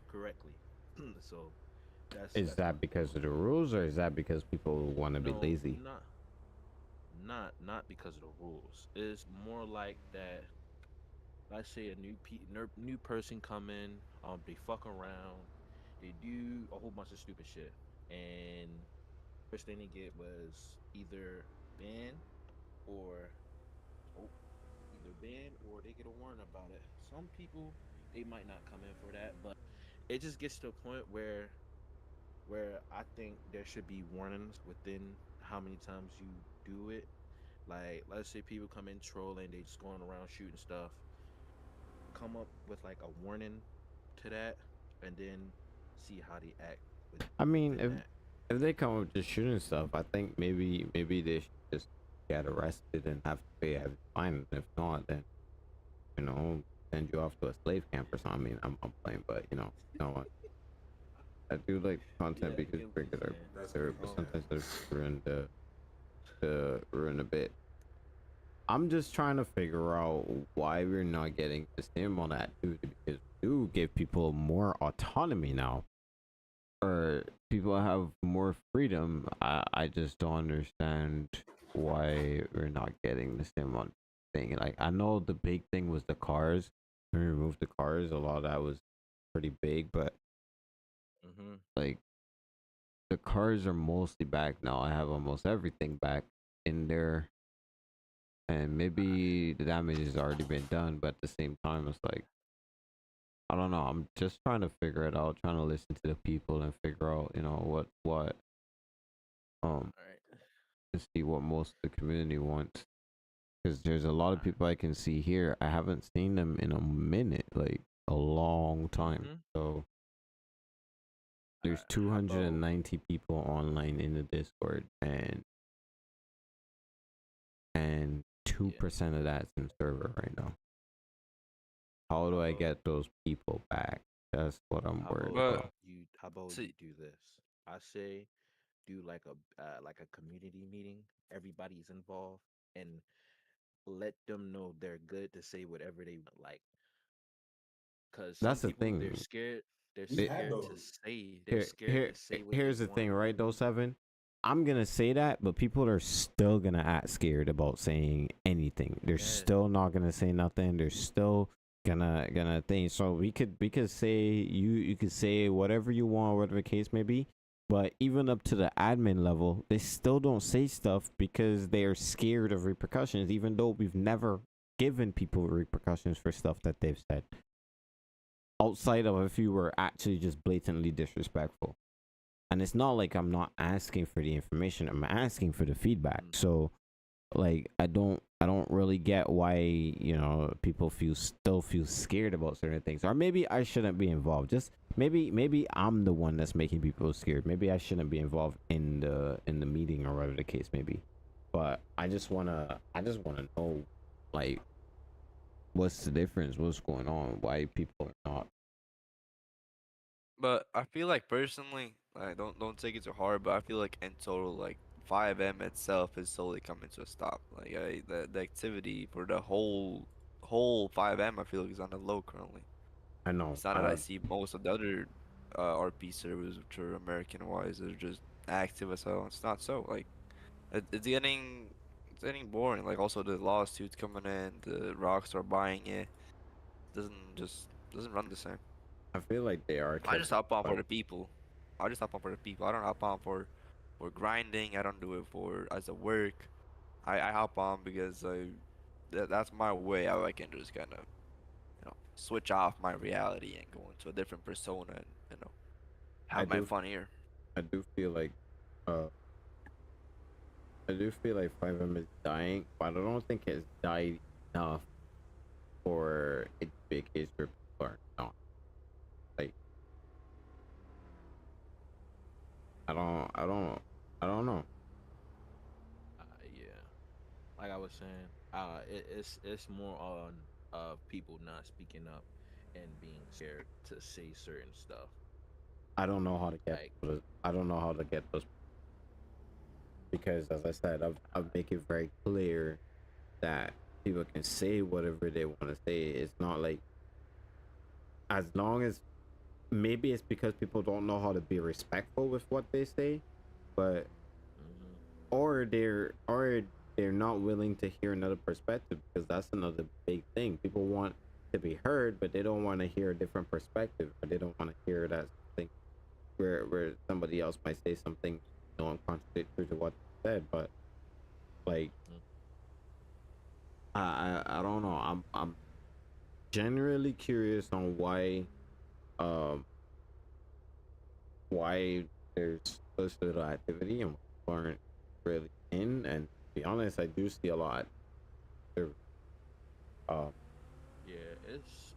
correctly. So Is that's that one thing. because of the rules, or is that because people want to be No, lazy? not because of the rules. It's more like that. Let's say a new person come in, they fuck around, they do a whole bunch of stupid shit, and first thing they get was either banned or oh, either banned or they get a warrant about it. Some people they might not come in for that, but it just gets to a point where I think there should be warnings within how many times you do it. Like, let's say people come in trolling, they just going around shooting stuff. Come up with like a warning to that, and then see how they act I mean, within that. if they come up just shooting stuff, I think maybe they should just get arrested and have to pay a fine. If not, then you know, send you off to a slave camp or something. I mean, I'm playing, but you know what? I do like Yeah, content I because get what you're regular, saying. That's but Um, sometimes I ruin the ruin a bit. I'm just trying to figure out why we're not getting the same amount of activity because we do give people more autonomy now, or people have more freedom. I just don't understand why we're not getting the same amount of thing. Like I know the big thing was the cars. When we removed the cars, a lot of that was pretty big, but Mm-hmm. like the cars are mostly back now. I have almost everything back in there, and maybe the damage has already been done, but at the same time, it's like I don't know. I'm just trying to figure it out, trying to listen to the people and figure out, what um All right. and see what most of the community wants. Because there's a lot of people I can see here. I haven't seen them in a minute, like a long time. Mm-hmm. So there's How about 290 people online in the Discord, and yeah? 2% of that's in server right now. How do How I about get those people back? That's what I'm how worried about But about. you? How about you see, do this? I say do like a community meeting. Everybody's involved and let them know they're good to say whatever they want. Like, cause some That's the people thing. they're We've They, had scared to those. say they're here scared here to say what they here's the want. thing, right? Though 7, I'm gonna say that, but people are still gonna act scared about saying anything. They're Yes. still not gonna say nothing. They're still gonna think. So we could say you could say whatever you want, whatever the case may be. But even up to the admin level, they still don't say stuff because they are scared of repercussions. Even though we've never given people repercussions for stuff that they've said, outside of if you were actually just blatantly disrespectful. And it's not like I'm not asking for the information, I'm asking for the feedback. Mm, So like I don't really get why, people feel scared about certain things. Or maybe I shouldn't be involved. Just maybe I'm the one that's making people scared. Maybe I shouldn't be involved in the meeting or whatever the case may be. But I just wanna know, like, what's the difference, what's going on, why people are not. but I feel like personally, like don't take it too hard, but I feel like in total, like 5M itself is slowly coming to a stop. Like the activity for the whole 5M, I feel like is on the low currently. I know. It's not that I see most of the other RP servers, which are American wise, they're just active as hell. It's not so. Like it's getting boring. Like also the lawsuits coming in, the Rockstar buying it doesn't run the same. I feel like they are I kept just hop on for out. the people. I just hop on for the people. I don't hop on for grinding. I don't do it for as a work. I hop on because that's my way how I can just kind of switch off my reality and go into a different persona and I have my do fun here. I do feel like uh I do feel like 5M is dying, but I don't think it's died enough for it to be a case where people are not. Like I don't know. yeah. Like I was saying, it's more on people not speaking up and being scared to say certain stuff. I don't know how to get Like, those, I don't know how to get those, because as I said, I've make it very clear that people can say whatever they want to say. It's not like, as long as, maybe it's because people don't know how to be respectful with what they say, but mhm. or they're not willing to hear another perspective, because that's another big thing. People want to be heard, but they don't want to hear a different perspective, or they don't want to hear that something where somebody else might say something, contradictory to what they said. But like, Mm. I don't know. I'm generally curious on um why there's such little activity and people aren't really in. And to be honest, I do see a lot. There, um, Yeah,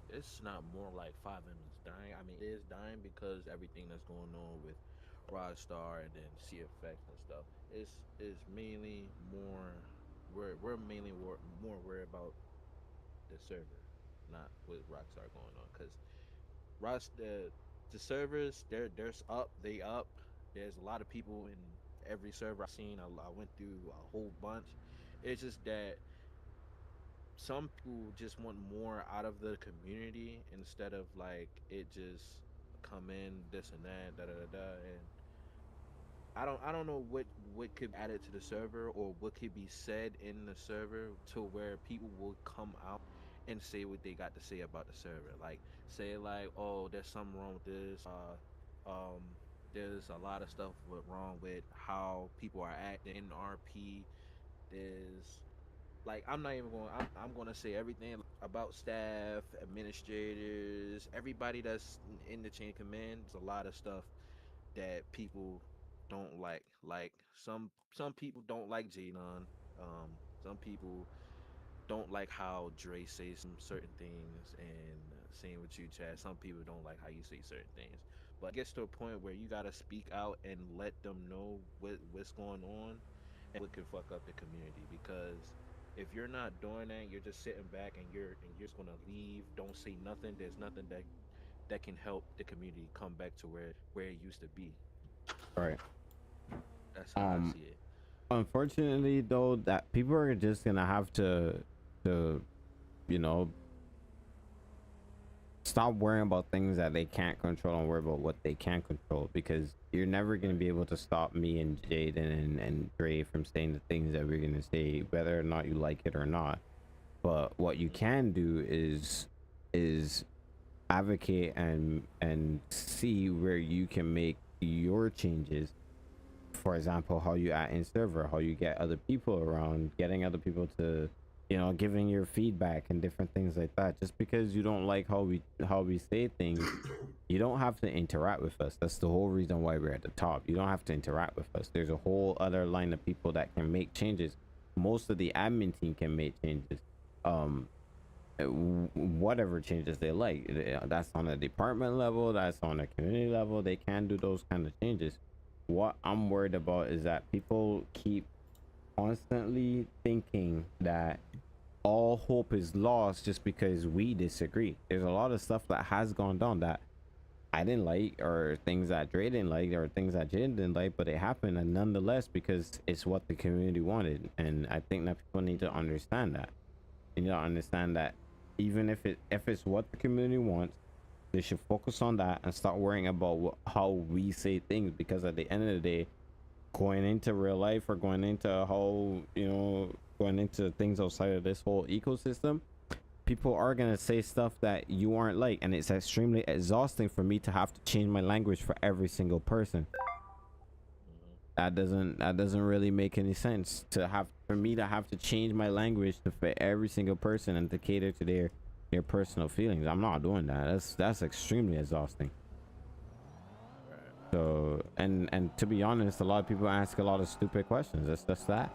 it's not more like 5M is dying. I mean, it is dying because everything that's going on with Rockstar and then CFX and stuff. It's mainly more we're mainly more worried about the server, not with Rockstar going on. Cause Ross the servers there's up they up. There's a lot of people in every server I've seen. I went through a whole bunch. It's just that some people just want more out of the community instead of like it just come in this and that da da da da. And I don't know what could be added to the server or what could be said in the server to where people will come out and say what they got to say about the server. Like say like, oh, there's something wrong with this. There's a lot of stuff wrong with how people are acting in RP. There's like I'm not even going. I'm going to say everything about staff, administrators, everybody that's in the chain of command. There's a lot of stuff that people don't like. Like some people don't like Jadon. Some people don't like how Dre says some certain things, and same with you, Chad. Some people don't like how you say certain things. But it gets to a point where you gotta speak out and let them know what's going on and what can fuck up the community. Because if you're not doing that, you're just sitting back and you're just gonna leave, don't say nothing. There's nothing that can help the community come back to where it used to be. Right. That's how I Um, see it. Unfortunately, though, that people are just gonna have to, you know, stop worrying about things that they can't control and worry about what they can control, because you're never going to be able to stop me and Jaden and Dre from saying the things that we're going to say, whether or not you like it or not. But what you can do is advocate and see where you can make your changes. For example, how you add in server, how you get other people around, getting other people to, giving your feedback and different things like that. Just because you don't like how we say things, you don't have to interact with us. That's the whole reason why we're at the top. You don't have to interact with us. There's a whole other line of people that can make changes. Most of the admin team can make changes. Um, Whatever changes they like. That's on a department level, that's on a community level. They can do those kind of changes. What I'm worried about is that people keep constantly thinking that all hope is lost just because we disagree. There's a lot of stuff that has gone down that I didn't like, or things that Dre didn't like, or things that Jin didn't like, but it happened, and nonetheless, because it's what the community wanted. And I think that people need to understand that. You need to understand that even if it's what the community wants, they should focus on that and start worrying about how we say things, because at the end of the day, going into real life or going into how, going into things outside of this whole ecosystem, people are going to say stuff that you aren't like, and it's extremely exhausting for me to have to change my language for every single person. That doesn't really make any sense, to have for me to have to change my language to fit every single person and to cater to their personal feelings. I'm not doing that. That's extremely exhausting. So, and to be honest, a lot of people ask a lot of stupid questions. That's just that.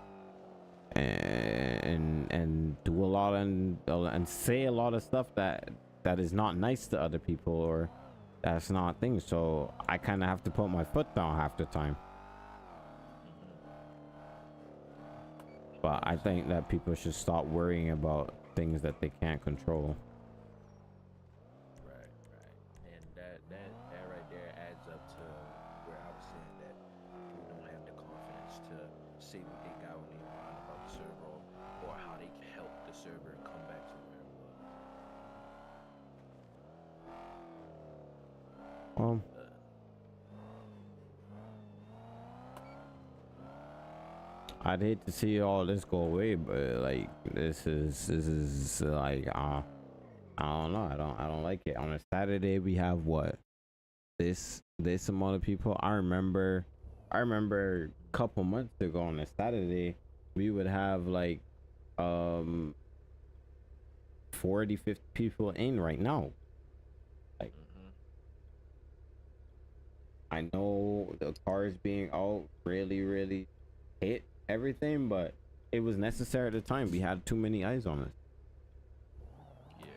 And do a lot and say a lot of stuff that is not nice to other people, or that's not things. So I kind of have to put my foot down half the time. But I think that people should stop worrying about things that they can't control. Right, right. And that right there adds up to where I was saying that people don't have the confidence to say what they got on their mind about the server, or how they can help the server come back to where it was. Well, Uh, I'd hate to see all this go away, but like this is like I don't know. I don't like it. On a Saturday we have what, this amount of people. I remember a couple months ago on a Saturday we would have like um 40, 50 people in right now. Like, mm-hmm. I know the cars being out really hit everything, but it was necessary at the time. We had too many eyes on us. Yeah,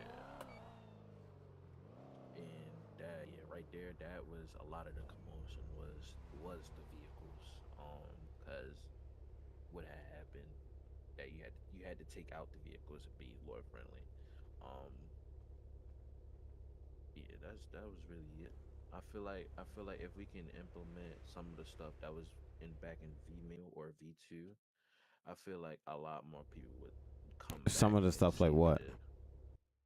and that yeah right there, that was a lot of the commotion was the vehicles. Because what had happened that you had to take out the vehicles to be lord friendly. Um, yeah, that was really it. I feel like if we can implement some of the stuff that was in back in V mail or V2, I feel like a lot more people would come Some back of the and stuff like see what what? the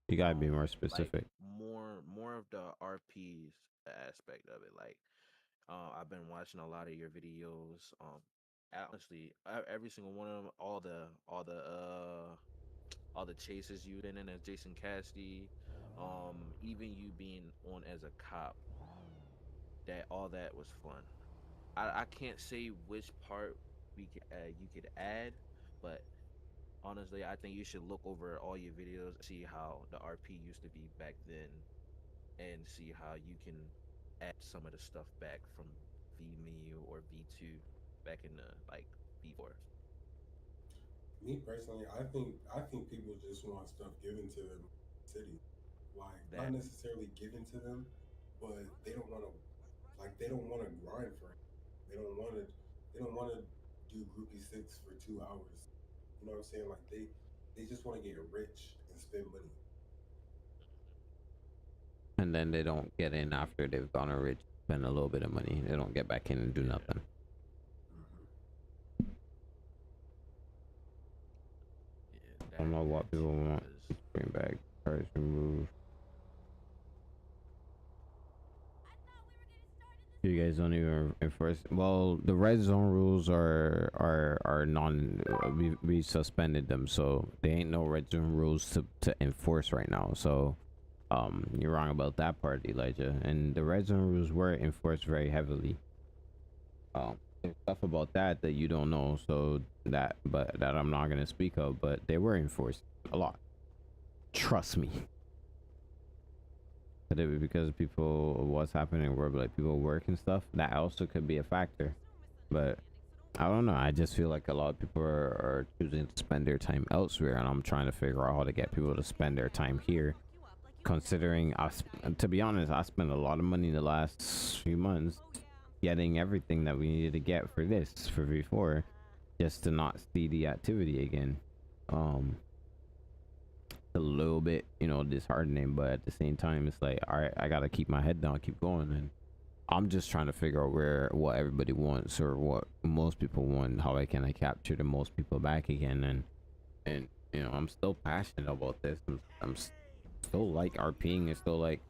You gotta be more like specific. more of the RPs aspect of it. Like I've been watching a lot of your videos. Honestly, every single one of them, all the chases you've been in as Jason Cassidy, even you being on as a cop, that all that was fun. I can't say which part you could add, but honestly, I think you should look over all your videos, see how the RP used to be back then, and see how you can add some of the stuff back from V menu or V2 back in the like V4. Me personally, I think people just want stuff given to them in the city. Like not That necessarily given to them, but they don't want to grind for it. They don't want to they don't want to do groupie six for 2 hours. You know what I'm saying? Like they just want to get rich and spend money. And then they don't get in after they've gone rich, spend a little bit of money. They don't get back in and do yeah, nothing. Hmm. yeah, I don't know that what people too, want. cause Bring back cards removed. You guys don't even enforce. Well, the red zone rules are non. We suspended them, so there ain't no red zone rules to enforce right now. So, you're wrong about that part, Elijah. And the red zone rules were enforced very heavily. There's stuff about that you don't know, so that I'm not gonna speak of, but they were enforced a lot. Trust me. But it was because people what's happening where like people work and stuff. That also could be a factor. But I don't know. I just feel like a lot of people are choosing to spend their time elsewhere, and I'm trying to figure out how to get people to spend their time here. Considering to be honest, I spent a lot of money in the last few months getting everything that we needed to get for this for V4, just to not see the activity again. Um, a little bit, disheartening, but at the same time, it's like, all right, I gotta keep my head down, keep going, and I'm just trying to figure out what everybody wants or what most people want, how I capture the most people back again, and I'm still passionate about this. I'm still like RPing and still like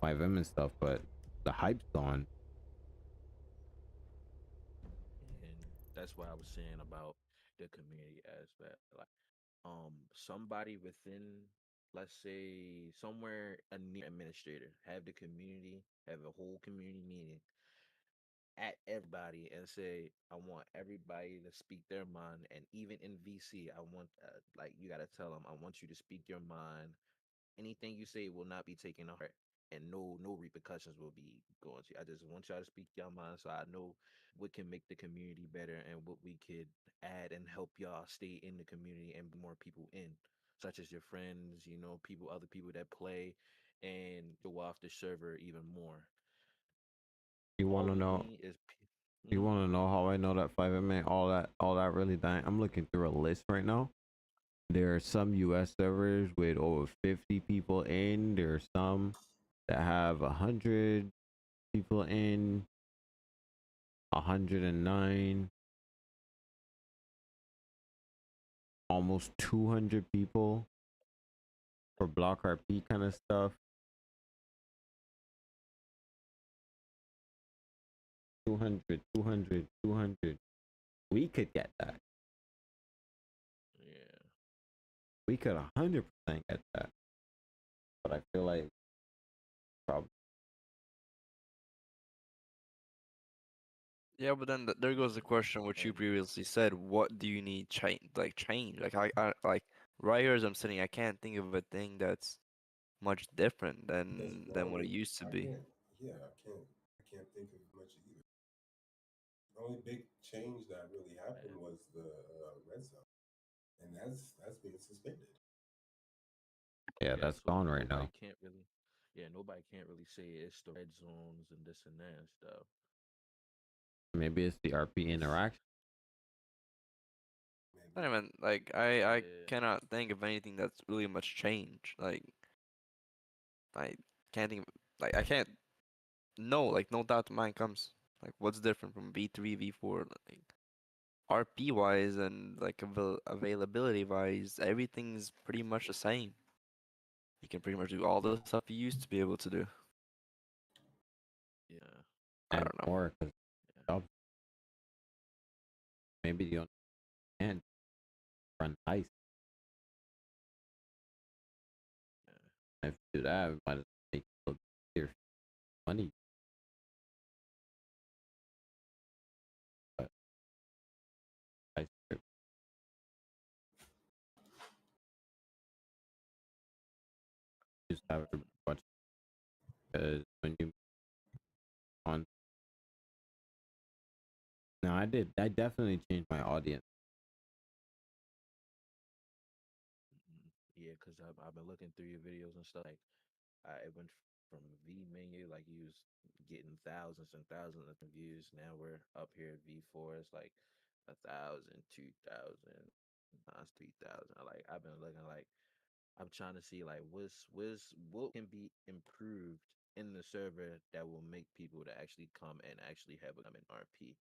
5M and stuff, but the hype's gone. and that's what I was saying about the community aspect. Like, somebody within, let's say, somewhere a near administrator, have the community, have a whole community meeting at everybody and say, I want everybody to speak their mind. And even in VC, I want, like, you got to tell them, I want you to speak your mind. Anything you say will not be taken to heart, and no repercussions will be going to you. I just want y'all to speak your mind so I know what can make the community better and what we could add and help y'all stay in the community and bring more people in, such as your friends, people, other people that play, and show off the server even more. You want All to we know? need is You mhm. want to know how I know that 5M ain't all that really dying? I'm looking through a list right now. There are some US servers with over 50 people in. There are some that have 100 people in, 109, almost 200 people for block RP kind of stuff. 200, 200, 200. We could get that. Yeah. We could 100% get that. But I feel like probably. Yeah, but then there goes the question which you And previously said. What do you need change? Like I like right here as I'm sitting, I can't think of a thing that's much different That's than what wrong. it used to I be. can't. Yeah, I can't think of much either. The only big change that really happened was the red zone, and that's being suspended. Yeah, yeah, that's so gone right now. nobody can't really say it's the red zones and this and that and stuff. Maybe it's the RP It's interaction. I Maybe. mean, like I yeah, cannot think of anything that's really much changed. Like I can't think of, like I can't no like no doubt to mind comes. Like what's different from V3 V4? Like RP wise and like availability wise, everything's pretty much the same. You can pretty much do all the stuff you used to be able to do. Yeah, I And don't know. more because yeah, maybe the only can run ice. yeah. If you do that, we might as well make it look easier for money. But ice trip just have everybody watch because when you on no, I did. I definitely changed my audience. Yeah, because I've been looking through your videos and stuff. Like, it went from V menu, like you was getting thousands and thousands of views. Now we're up here at V4. It's like 1,000, 2,000, 3,000. Like I've been looking like I'm trying to see like what can be improved in the server that will make people to actually come and actually have a come in RP.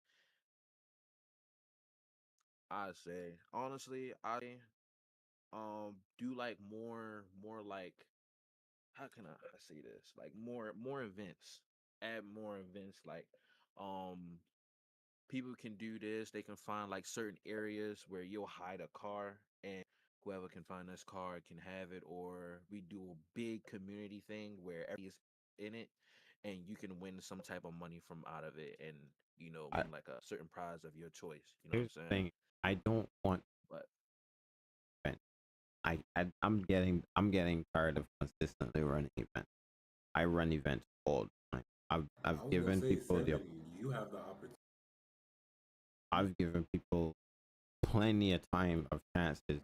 I say honestly, I do like more like how can I say this? Like more events. Add more events like um people can do this. They can find like certain areas where you'll hide a car and whoever can find this car can have it, or we do a big community thing where everybody's in it and you can win some type of money from out of it and I, win like a certain prize of your choice. You know what here's I'm the saying? thing: I don't want. But Event. I'm getting tired of consistently running events. I run events all the time. I've I was gonna given say people the 70. You have the opportunity. I've given people plenty of time of chances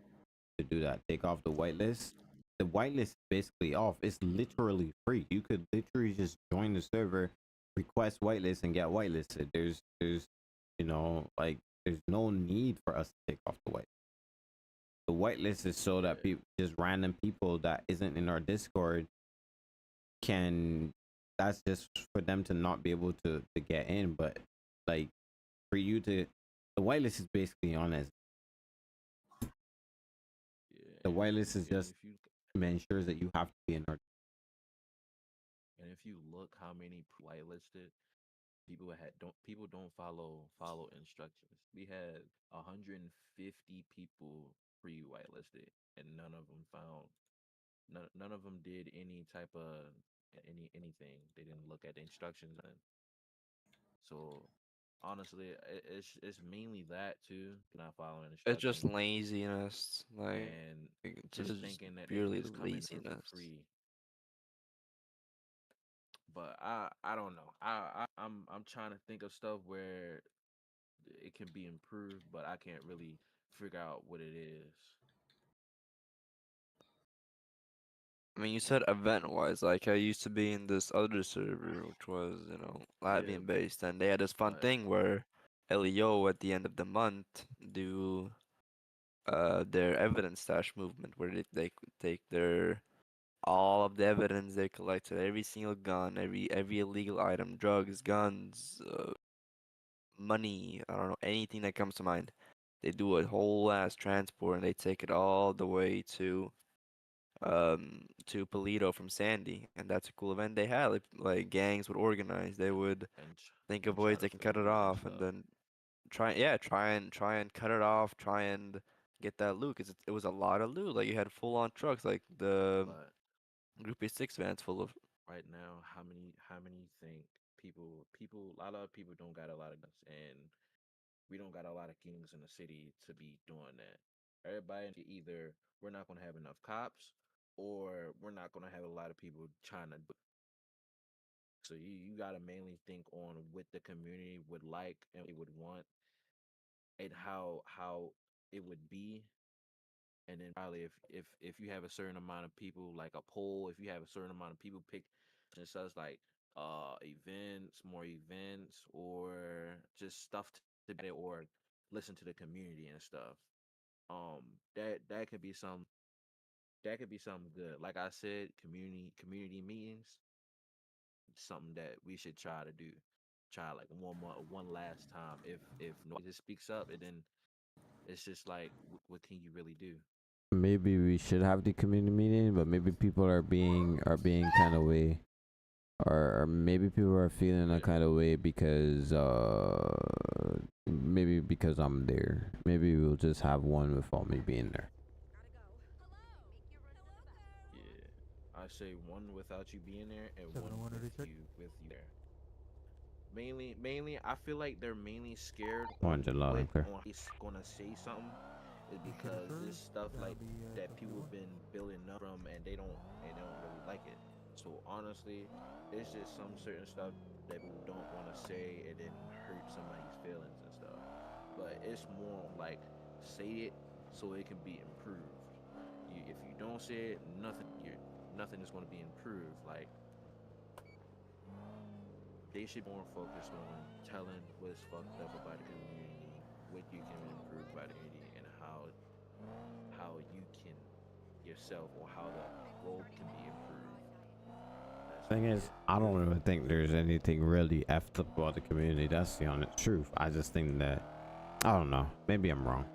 to do that. Take off the whitelist. The whitelist is basically off. It's literally free. You could literally just join the server, request whitelist, and get whitelisted. Like there's no need for us to take off the white. The whitelist is so that yeah, people, just random people that isn't in our Discord, can. That's just for them to not be able to get in. But like for you to, the whitelist is basically on as yeah, the whitelist is just ensures that you have to be in our. and if you look how many whitelisted people don't follow instructions. We had 150 people pre-whitelisted, and none of them did any type of anything. They didn't look at the instructions, and so honestly, it's mainly that too, not following It's just instructions laziness, and it's just just thinking that they can purely just come in for laziness. free. But I don't know. I'm trying to think of stuff where it can be improved, but I can't really figure out what it is. I mean, you said event-wise, like I used to be in this other server, which was, Yeah, Latvian based, and they had this fun but thing where LEO at the end of the month do their evidence stash movement, where they could take their all of the evidence they collected, every single gun, every illegal item, drugs, guns, money, I don't know, anything that comes to mind. They do a whole ass transport and they take it all the way to Polito from Sandy, and that's a cool event they had. Like gangs would organize, they would think of and ways try they to can fill cut it loot and off, and stuff. then try and cut it off, try and get that loot, 'cause it was a lot of loot. Like you had full on trucks, like the But Group A6 vans full of. right now, how many think people a lot of people don't got a lot of guns, and we don't got a lot of gangs in the city to be doing that. Everybody either we're not gonna have enough cops, or we're not gonna have a lot of people trying to do it. So you gotta mainly think on what the community would like and they would want, and how it would be, and then probably if you have a certain amount of people, like a poll, if you have a certain amount of people pick, and it says like events, more events, or just stuff to be or listen to the community and stuff. Um, that could be something good. Like I said, community meetings, something that we should try to do. try like one last time. If nobody just speaks up, and then it's just like, what can you really do? Maybe we should have the community meeting, but maybe people are being kind of way, or maybe people are feeling a Yeah. kind of way because maybe because I'm there. Maybe we'll just have one without me being there. Yeah, I say one without you being there, and one 701 with already checked. you there. Mainly, I feel like they're mainly scared on 100 loud what and clear. on he's gonna say something, is You should because affirm. this stuff That'll like be that people have 1031. been building up from, and they don't really like it. So honestly, it's just some certain stuff that people don't want to say and then hurt somebody's feelings and stuff. But it's more on like, say it so it can be improved. If you don't say it, nothing is going to be improved. Like, they should be more focused on telling what's fucked up about the community, what you can improve about the community, and how you can yourself, or how the role can be improved. That's Thing really is, it. I don't even think there's anything really effed up about the community. That's the honest truth. I just think that, I don't know. Maybe I'm wrong.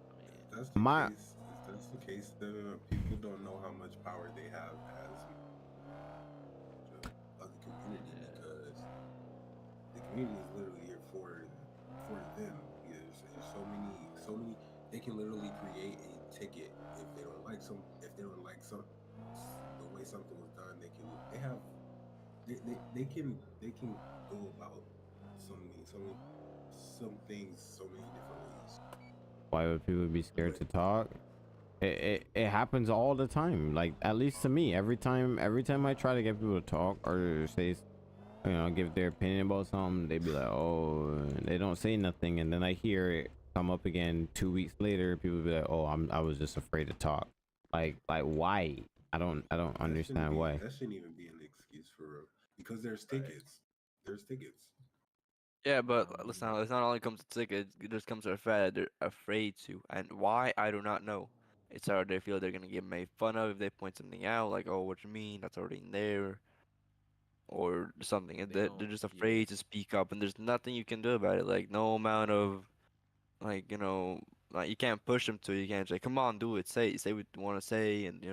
I mean, If that's the My case, then people don't know how much power they have as of the community, yeah, because the community is literally here for them. There's so many. They can literally create a ticket if they don't like the way something was done. They can go about some things so many different ways. Why would people be scared But to talk? It happens all the time. Like, at least to me, every time I try to get people to talk or say, give their opinion about something, they be like, oh, they don't say nothing, and then I hear it come up again 2 weeks later. People be like, oh, I was just afraid to talk. Like why? I don't understand why. that shouldn't even be an excuse for real, because there's right. tickets. There's tickets. Yeah, but listen, Um, it's not only comes to tickets, it just comes to the fact that they're afraid to. And why, I do not know. It's either they feel they're gonna get made fun of if they point something out, like, oh, what you mean? That's already in there, or something. And they they're don't. just Yeah, afraid to speak up, and there's nothing you can do about it. Like, no amount of, like, like, you can't push them to. You can't say, come on, do it. Say what you want to say, and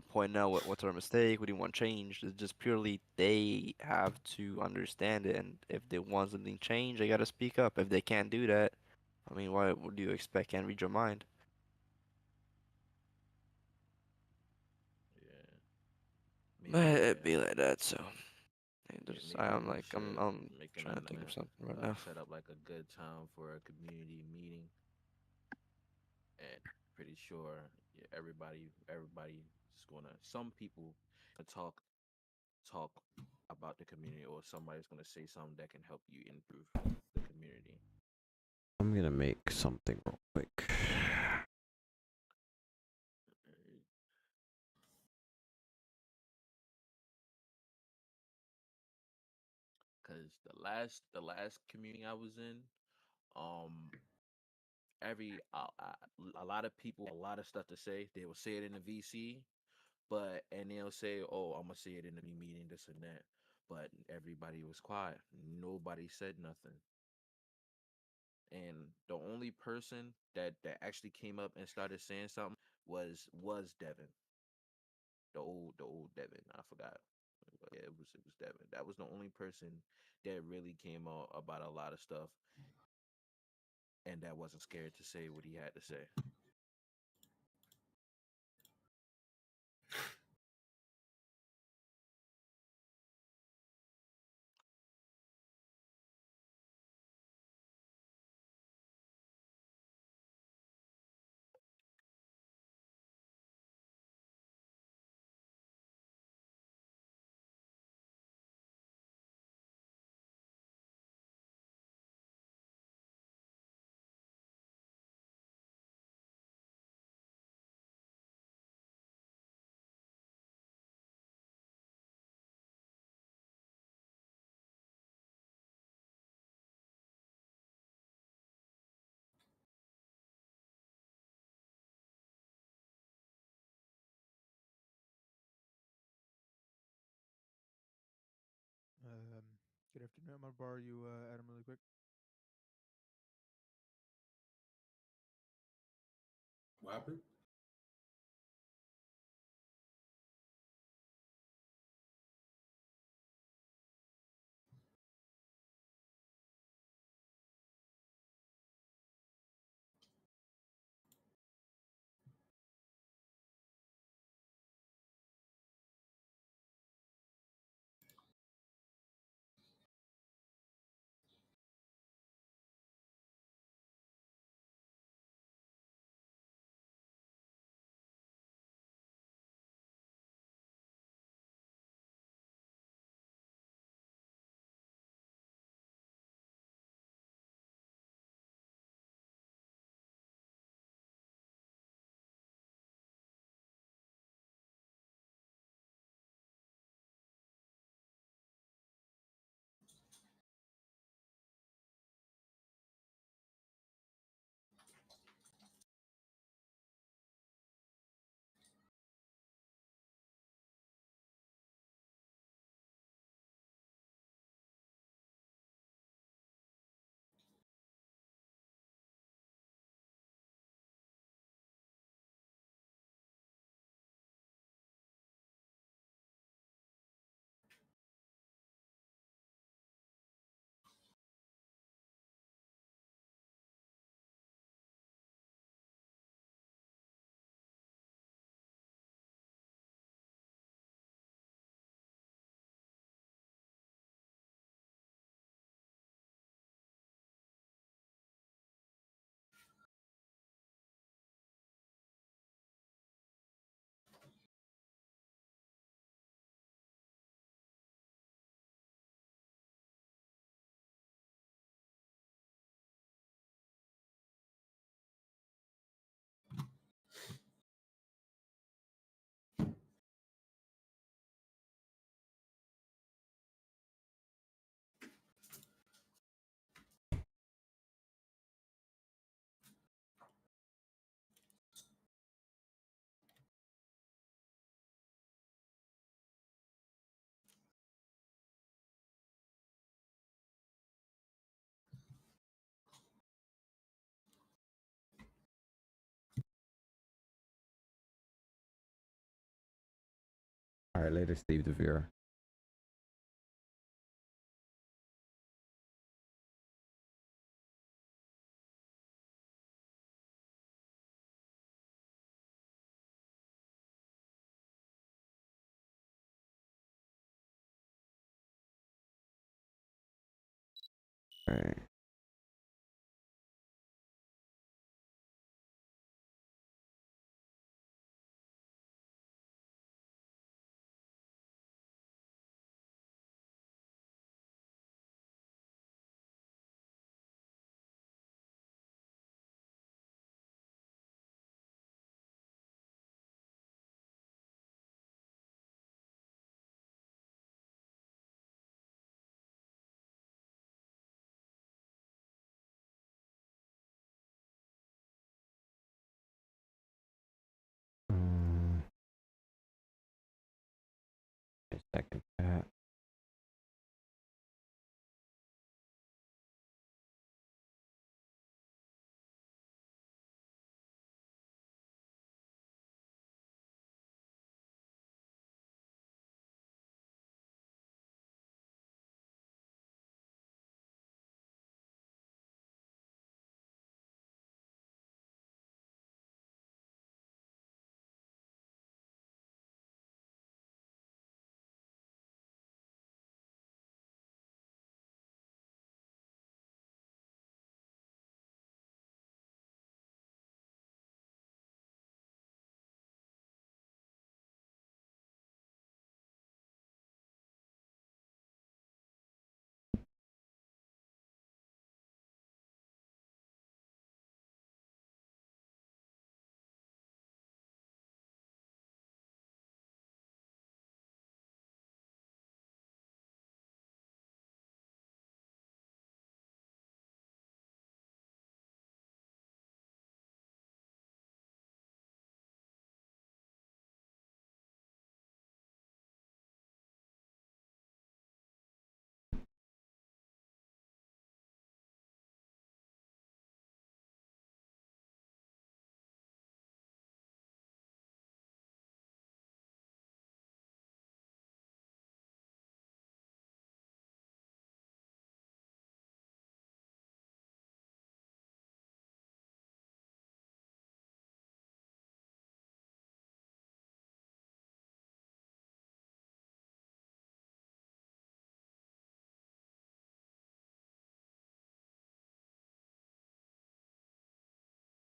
point out what's our mistake, what do you want changed. It's just purely they have to understand it, and if they want something changed, they gotta speak up. If they can't do that, I mean, what do you expect? Can't read your mind. yeah. But Maybe. it be like that, so hey, Yeah, there's maybe we should I'm make trying to think of something right now. set up like a good time for a community meeting, and pretty sure, yeah, everybody is gonna. Some people talk about the community, or somebody's gonna say something that can help you improve the community. I'm gonna make something real quick. Because the last community I was in, um, a lot of people, a lot of stuff to say. They will say it in the VC, and they'll say, "Oh, I'm gonna say it in the meeting, this and that." But everybody was quiet. Nobody said nothing. And the only person that actually came up and started saying something was Devin, the old Devin. I forgot. But yeah, it was Devin. That was the only person that really came out about a lot of stuff, and that wasn't scared to say what he had to say. Good afternoon. I'm gonna borrow you, Adam, really quick. What happened? All right, later, Steve DeVere. All right. Um, second chat.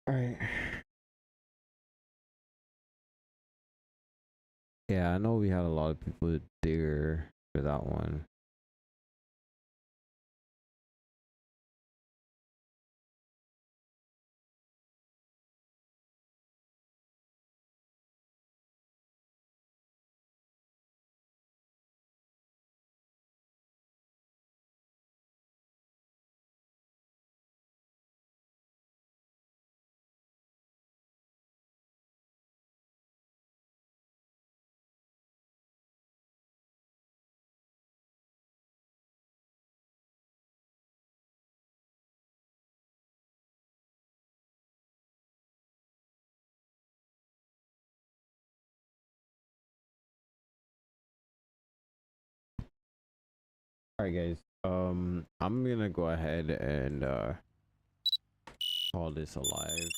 All right. Yeah, I know we had a lot of people there for that one. All right, guys. I'm gonna go ahead and call this alive.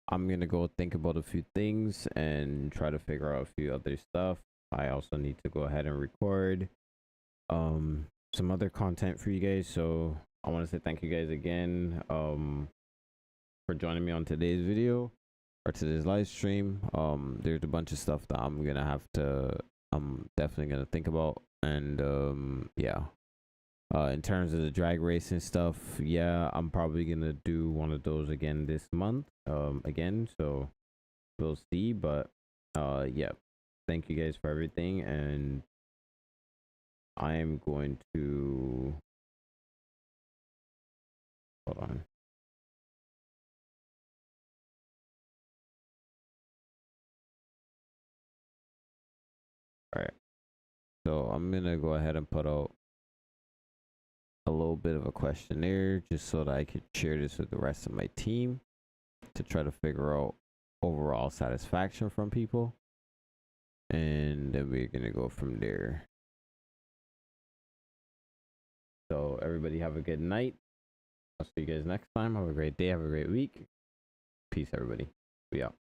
I'm gonna go think about a few things and try to figure out a few other stuff. I also need to go ahead and record some other content for you guys. So I want to say thank you guys again for joining me on today's video or today's live stream. There's a bunch of stuff that I'm definitely gonna think about, and yeah. In terms of the drag race and stuff, yeah, I'm probably gonna do one of those again this month. Again, so we'll see. But yeah, thank you guys for everything, and I am going to hold on. All right, so I'm gonna go ahead and put out a little bit of a questionnaire just so that I could share this with the rest of my team to try to figure out overall satisfaction from people, and then we're gonna go from there. So everybody have a good night. I'll see you guys next time. Have a great day. Have a great week. Peace, everybody. We out.